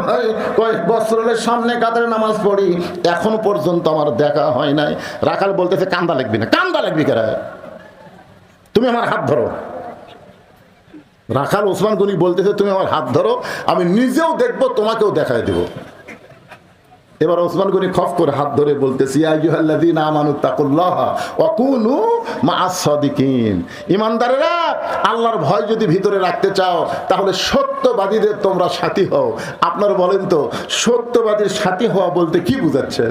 ভাই কয়েক বছর হলে সামনে কাতারে নামাজ পড়ি, এখন পর্যন্ত আমার দেখা হয় নাই। রাখাল বলতেছে কান্দা লাগবি না। কান্দা লাগবি কেন? তুমি আমার হাত ধরো। রাখাল ওসমান গনি বলতেছে তুমি আমার হাত ধরো, আমি নিজেও দেখবো, তোমাকেও দেখায় দেবো। এবার ওসমান গনি খফ করে হাত ধরে বলতেছি, ইয়া আইয়ুহাল্লাযীনা আমানু তাকুল্লাহা ওয়া কুনু মা'আস সাদিকিন। ঈমানদারেরা, আল্লাহর ভয় যদি ভিতরে রাখতে চাও, তাহলে সত্যবাদীদের তোমরা সাথী হও। আপনারা বলেন তো, সত্যবাদীর সাথী হওয়া বলতে কি বোঝাচ্ছে?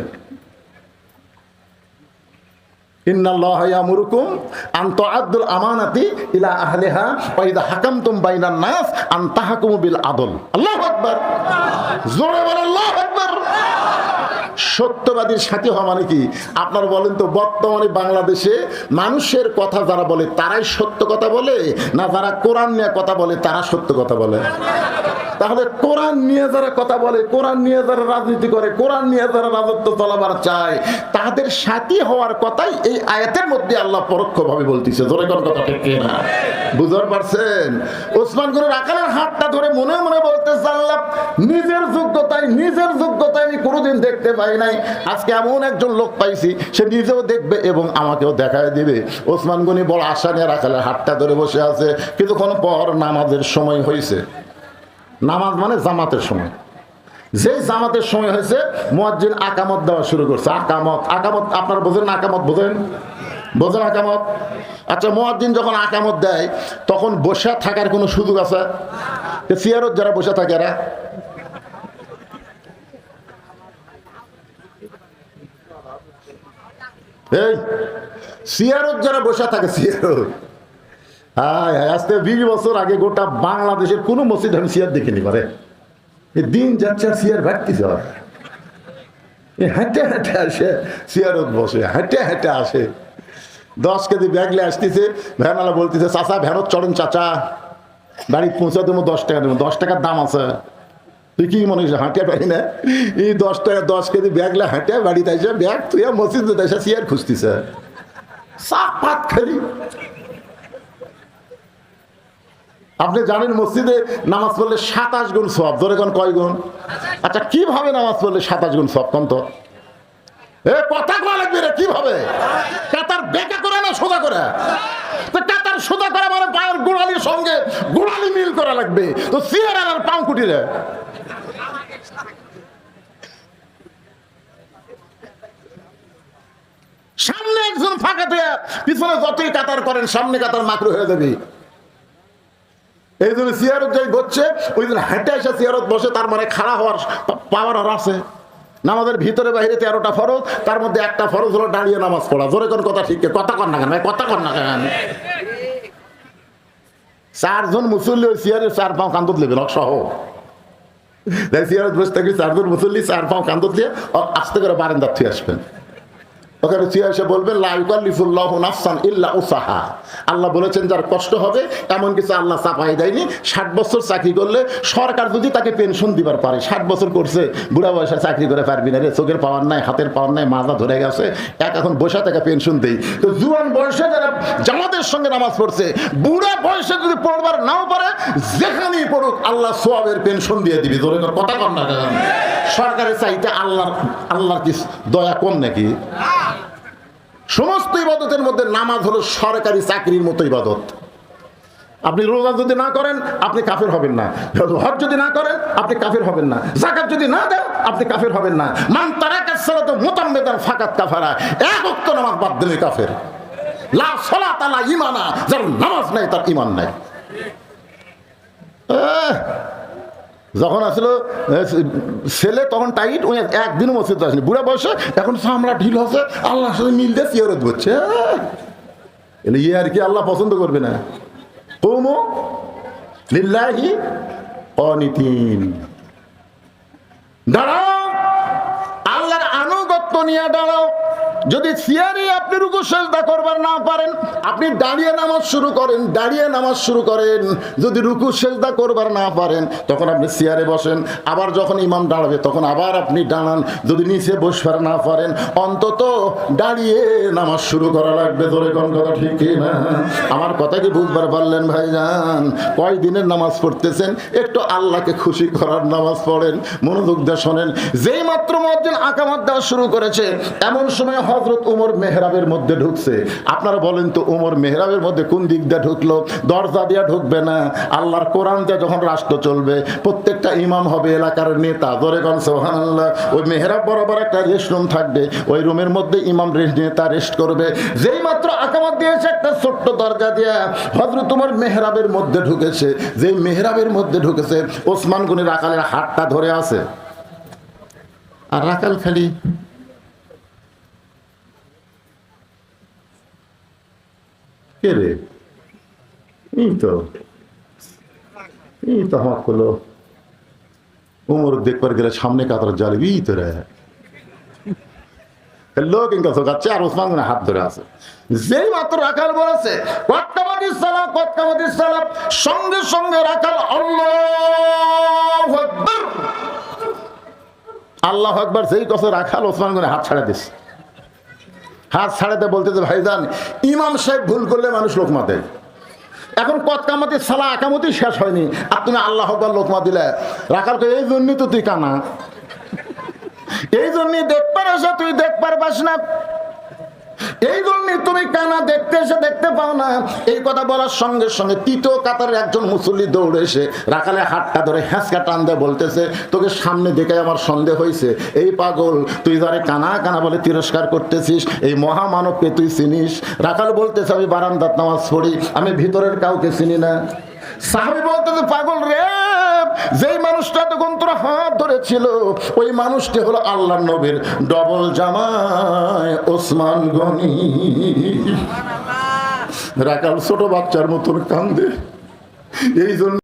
ইন্নাল্লাহা ইয়ামুরুকুম আন তুআদ্দুল আমানাতি ইলা আহলিহা ওয়া ইযা হাকামতুম বাইনান নাস আন তাহকুমু বিল আদল। আল্লাহু আকবার, জোরে বলেন আল্লাহু আকবার। সত্যবাদীর সাথী হওয়া মানে কি? আপনারা বলেন তো, বর্তমানে বাংলাদেশে মানুষের কথা যারা বলে তারাই সত্য কথা বলে, না যারা কোরআন নিয়ে কথা বলে তারা সত্য কথা বলে? তাহলে কোরআন নিয়ে যারা কথা বলে, কোরআন নিয়ে যারা রাজনীতি করে, কোরআন নিয়ে যারা রাজত্ব চালাবার চায়, তাদের সাথী হওয়ার কথাই এই আয়াতের মধ্যে আল্লাহ পরোক্ষভাবে বলতেছে। জোরে কোন কথা ঠিক না? বুঝতে পারছেন? ওসমান গনি রাখালের হাতটা ধরে মনে মনে বলতেছে, আল্লাহ নিজের যোগ্যতায় আমি কোনোদিন দেখতে পাই নাই, আজকে এমন একজন লোক পাইছি, সে নিজেও দেখবে এবং আমাকেও দেখায় দিবে। ওসমান গনি বড় আশা নিয়ে রাখালের হাতটা ধরে বসে আছে। কিছুক্ষণ পর নামাজের সময় হয়েছে। নামাজ মানে জামাতের সময়। যেই জামাতের সময় হয়েছে, মুয়াজ্জিন আকামত দেওয়া শুরু করছে। আকামত আপনারা বোঝেন না? আকামত বোঝেন আকামত? আচ্ছা, মুয়াজ্জিন যখন আকামত দেয়, তখন বসে থাকার কোনো সুযোগ আছে? সিয়ারত যারা বসে থাকে, এরা এই সিয়ারত যারা বসে থাকে, সিয়ারত, আজকে 20 বছর আগে গোটা বাংলাদেশের কোন মসজিদ আমি সিয়ার দেখিনি পারে। দিন যাচ্ছে আর সিয়ার ভাটতেছে, হেঁটে হেঁটে আসে, সিয়ারত বসে, হেঁটে হেঁটে আসে। 10 কেজি ব্যাগলে আসতেছে, ভ্যানওয়ালা বলতেছে, চাচা ভ্যানত চড়েন চাচা, বাড়ি পৌঁছা দেবো, 10 টাকা দেবো। 10 টাকার দাম আছে, তুই কি মনে হচ্ছে হাঁটে পারি না? এই 10 টাকা 10 কেজি ব্যাগলে হাঁটে বাড়িতে আসে, ব্যাগ তুই মসজিদে এসে সিয়ার খুঁজতেছে, সাপ পাত খালি। আপনি জানেন মসজিদে নামাজ পড়লে 27 গুণ সওয়াব। ধরে কোন কয় গুণ? আচ্ছা, কিভাবে নামাজ পড়লে 27 গুণ সওয়াব কোন তো? কথা কয়া লাগবে রে, কিভাবে? কাতার বেঁকা করে না সোজা করে? তো কাতার সোজা করা মানে পায়ের গোড়ালির সঙ্গে গোড়ালি মিল করা লাগবে। তো সিয়ার আর পাও কুটিরে সামনে একজন ফাঁকা দেয়া, পিছনে যতই কাতার করেন সামনে কাতার মাকরু হয়ে যাবে। এই জন্য সিয়ারত যাই বসছে, ওই জন্য হেঁটে এসে সিয়ারত বসে, তার মানে খাড়া হওয়ার পাওয়ার আর আছে। নামাজের ভিতরে বাইরে 13টা ফরজ, তার মধ্যে একটা ফরজ হলো দাঁড়িয়ে নামাজ পড়া। জোরে কোন কথা ঠিক? কথা কর না কেন? কথা কর না কেন? 4 জন মুসল্লি ওই সিয়ারের 4 পাও কান্দত লেবেন সহ। সিয়ারত বসে থাকি 4 জন মুসল্লি 4 পাও কান্দত দিয়ে আস্তে করে বারান্দার থুয়ে আসবেন। ওখানে এসে বলবেন লা ইউকাল্লিফুল্লাহু নাফসান ইল্লা উসাহা। আল্লাহ বলেছেন যার কষ্ট হবে এমন কিছু আল্লাহ চাপাই দেয়নি। 60 বছর চাকরি করলে সরকার যদি তাকে পেনশন দিবার পারে, 60 বছর করছে, বুড়া বয়সে চাকরি করে পারবি না রে, চোখের পাওয়ার নাই, হাতের পাওয়ার নাই, মাজা ধরে গেছে, এখন বসে থেকে পেনশন দেই। তো জুয়ান বয়সে যারা জামাতের সঙ্গে নামাজ পড়ছে, বুড়া বয়সে যদি পড়বার নাও পারে, যেখানেই পড়ুক আল্লাহ সওয়াবের পেনশন দিয়ে দিবি। জোরে কথা কর না। সরকারের চাইতে আল্লাহর কি দয়া কম নাকি? সমস্ত ইবাদতের মধ্যে নামাজ হলো সরকারি চাকরির মতো ইবাদত। আপনি রোজা যদি না করেন আপনি কাফের হবেন না, হজ যদি না করেন আপনি কাফের হবেন না, যাকাত যদি না দেন আপনি কাফের হবেন না। মান তারাকাস সালাতা মুতাম্মিদান ফাকাত কাফারা, এক ওয়াক্ত নামাজ বাদ দিলে কাফের। লা সালাতা লা ঈমানা, যার নামাজ নাই তার ঈমান নাই। যখন আসলে ছেলে তখন টাইট, ওই একদিনও মসজিদে আসেনি, বুড়া বয়সে এখন চামড়া ঢিল হচ্ছে, আল্লাহর সাথে মিল দিয়ে সিয়ারত করছে। এলে ইয়ে আর কি আল্লাহ পছন্দ করবে না? কুমু লিল্লাহি কানিতিন, দাঁড়াও আল্লাহর আনুগত্য নিয়ে দাঁড়াও। যদি সিয়ারে আপনি রুকু সিজদা করবার না পারেন, আপনি দাঁড়িয়ে নামাজ শুরু করেন, দাঁড়িয়ে নামাজ শুরু করেন। যদি রুকু সিজদা করবার না পারেন তখন আপনি সিয়ারে বসেন, আবার যখন ইমাম দাঁড়াবে তখন আবার আপনি দাঁড়ান। যদি নিচে বসবার না পারেন অন্তত দাঁড়িয়ে নামাজ শুরু করা লাগবে। ধরে কোন কথা ঠিক কি না? আমার কথা কি বুঝবার পারলেন ভাইজান? কয় দিনের নামাজ পড়তেছেন? একটু আল্লাহকে খুশি করার নামাজ পড়েন, মনোযোগ দিয়ে শোনেন। যেই মাত্র মুয়াজ্জিন আকামত দেওয়া শুরু করেছে এমন সময় হযরত ওমর মেহরাবের মধ্যে ঢুকছে। আপনারা বলেন তো ওমর মেহরাবের মধ্যে কোন দিক দিয়ে ঢুকলো? দরজা দিয়ে ঢুকবে না, আল্লাহর কোরআন দিয়ে যখন রাষ্ট্র চলবে, প্রত্যেকটা ইমাম হবে এলাকার নেতা। ধরে কোন সুবহানাল্লাহ। ওই মেহরাব বরাবর একটা রেস্ট রুম থাকবে, ওই রুমের মধ্যে ইমাম নেতা রেস্ট করবে। যেই মাত্র আকামত দিয়েছে একটা ছোট্ট দরজা দিয়ে হযরত ওমর মেহরাবের মধ্যে ঢুকেছে। যেই মেহরাবের মধ্যে ঢুকেছে ওসমান গনি রাকালের হাতটা ধরে আছে, আর রাকাল খালি কে রে? এই তো হক হলো। উমর দেখবার গেলে সামনে কাতার জালিবি তো রে লোক ইনকা চোখাচ্ছে, আর ওসমান গনি হাত ধরে আছে। যেই মাত্র রাখাল বলেছে কতকামাতিস সালাম, সঙ্গে সঙ্গে রাখাল আল্লাহু আকবার, আল্লাহু আকবার যেই কথা রাখাল ওসমান গনি হাত ছাড়া দিছে। হাত ছাড়াতে বলতেছে ভাইজান ইমাম সাহেব ভুল করলে মানুষ লোকমা দেয়। এখন কতকামাতি সালা আকামতি শেষ হয়নি আর তুমি আল্লাহ আকবার লোকমা দিলে। রাখাল তো এই জন্যই তো তুই কানা, এই জন্যই দেখবার আসা তুই দেখবার পাস না, এই জন্যই তুমি কানা, দেখতে এসে দেখতে পাও না। এই কথা বলার সঙ্গে সঙ্গে তৃতীয় কাতারের একজন মুসল্লি দৌড়ে এসে রাখালের হাতটা ধরে হ্যাঁচকা টান দিয়ে বলতেছে তোকে সামনে দেখে আমার সন্দেহ হয়েছে। এই পাগল, তুই যারে কানা কানা বলে তিরস্কার করতেছিস এই মহামানবকে তুই চিনিস? রাখাল বলতেছে আমি বারান্দাত নামাজ পড়ি, আমি ভিতরের কাউকে চিনি না। সাহাবী বলতেছে পাগল রে, যেই মানুষটা তখন তোর হাত ধরেছিল ওই মানুষটি হলো আল্লাহর নবীর ডবল জামাই ওসমান গনি। রাখাল ছোট বাচ্চার মতন কান্দে। এই জন্য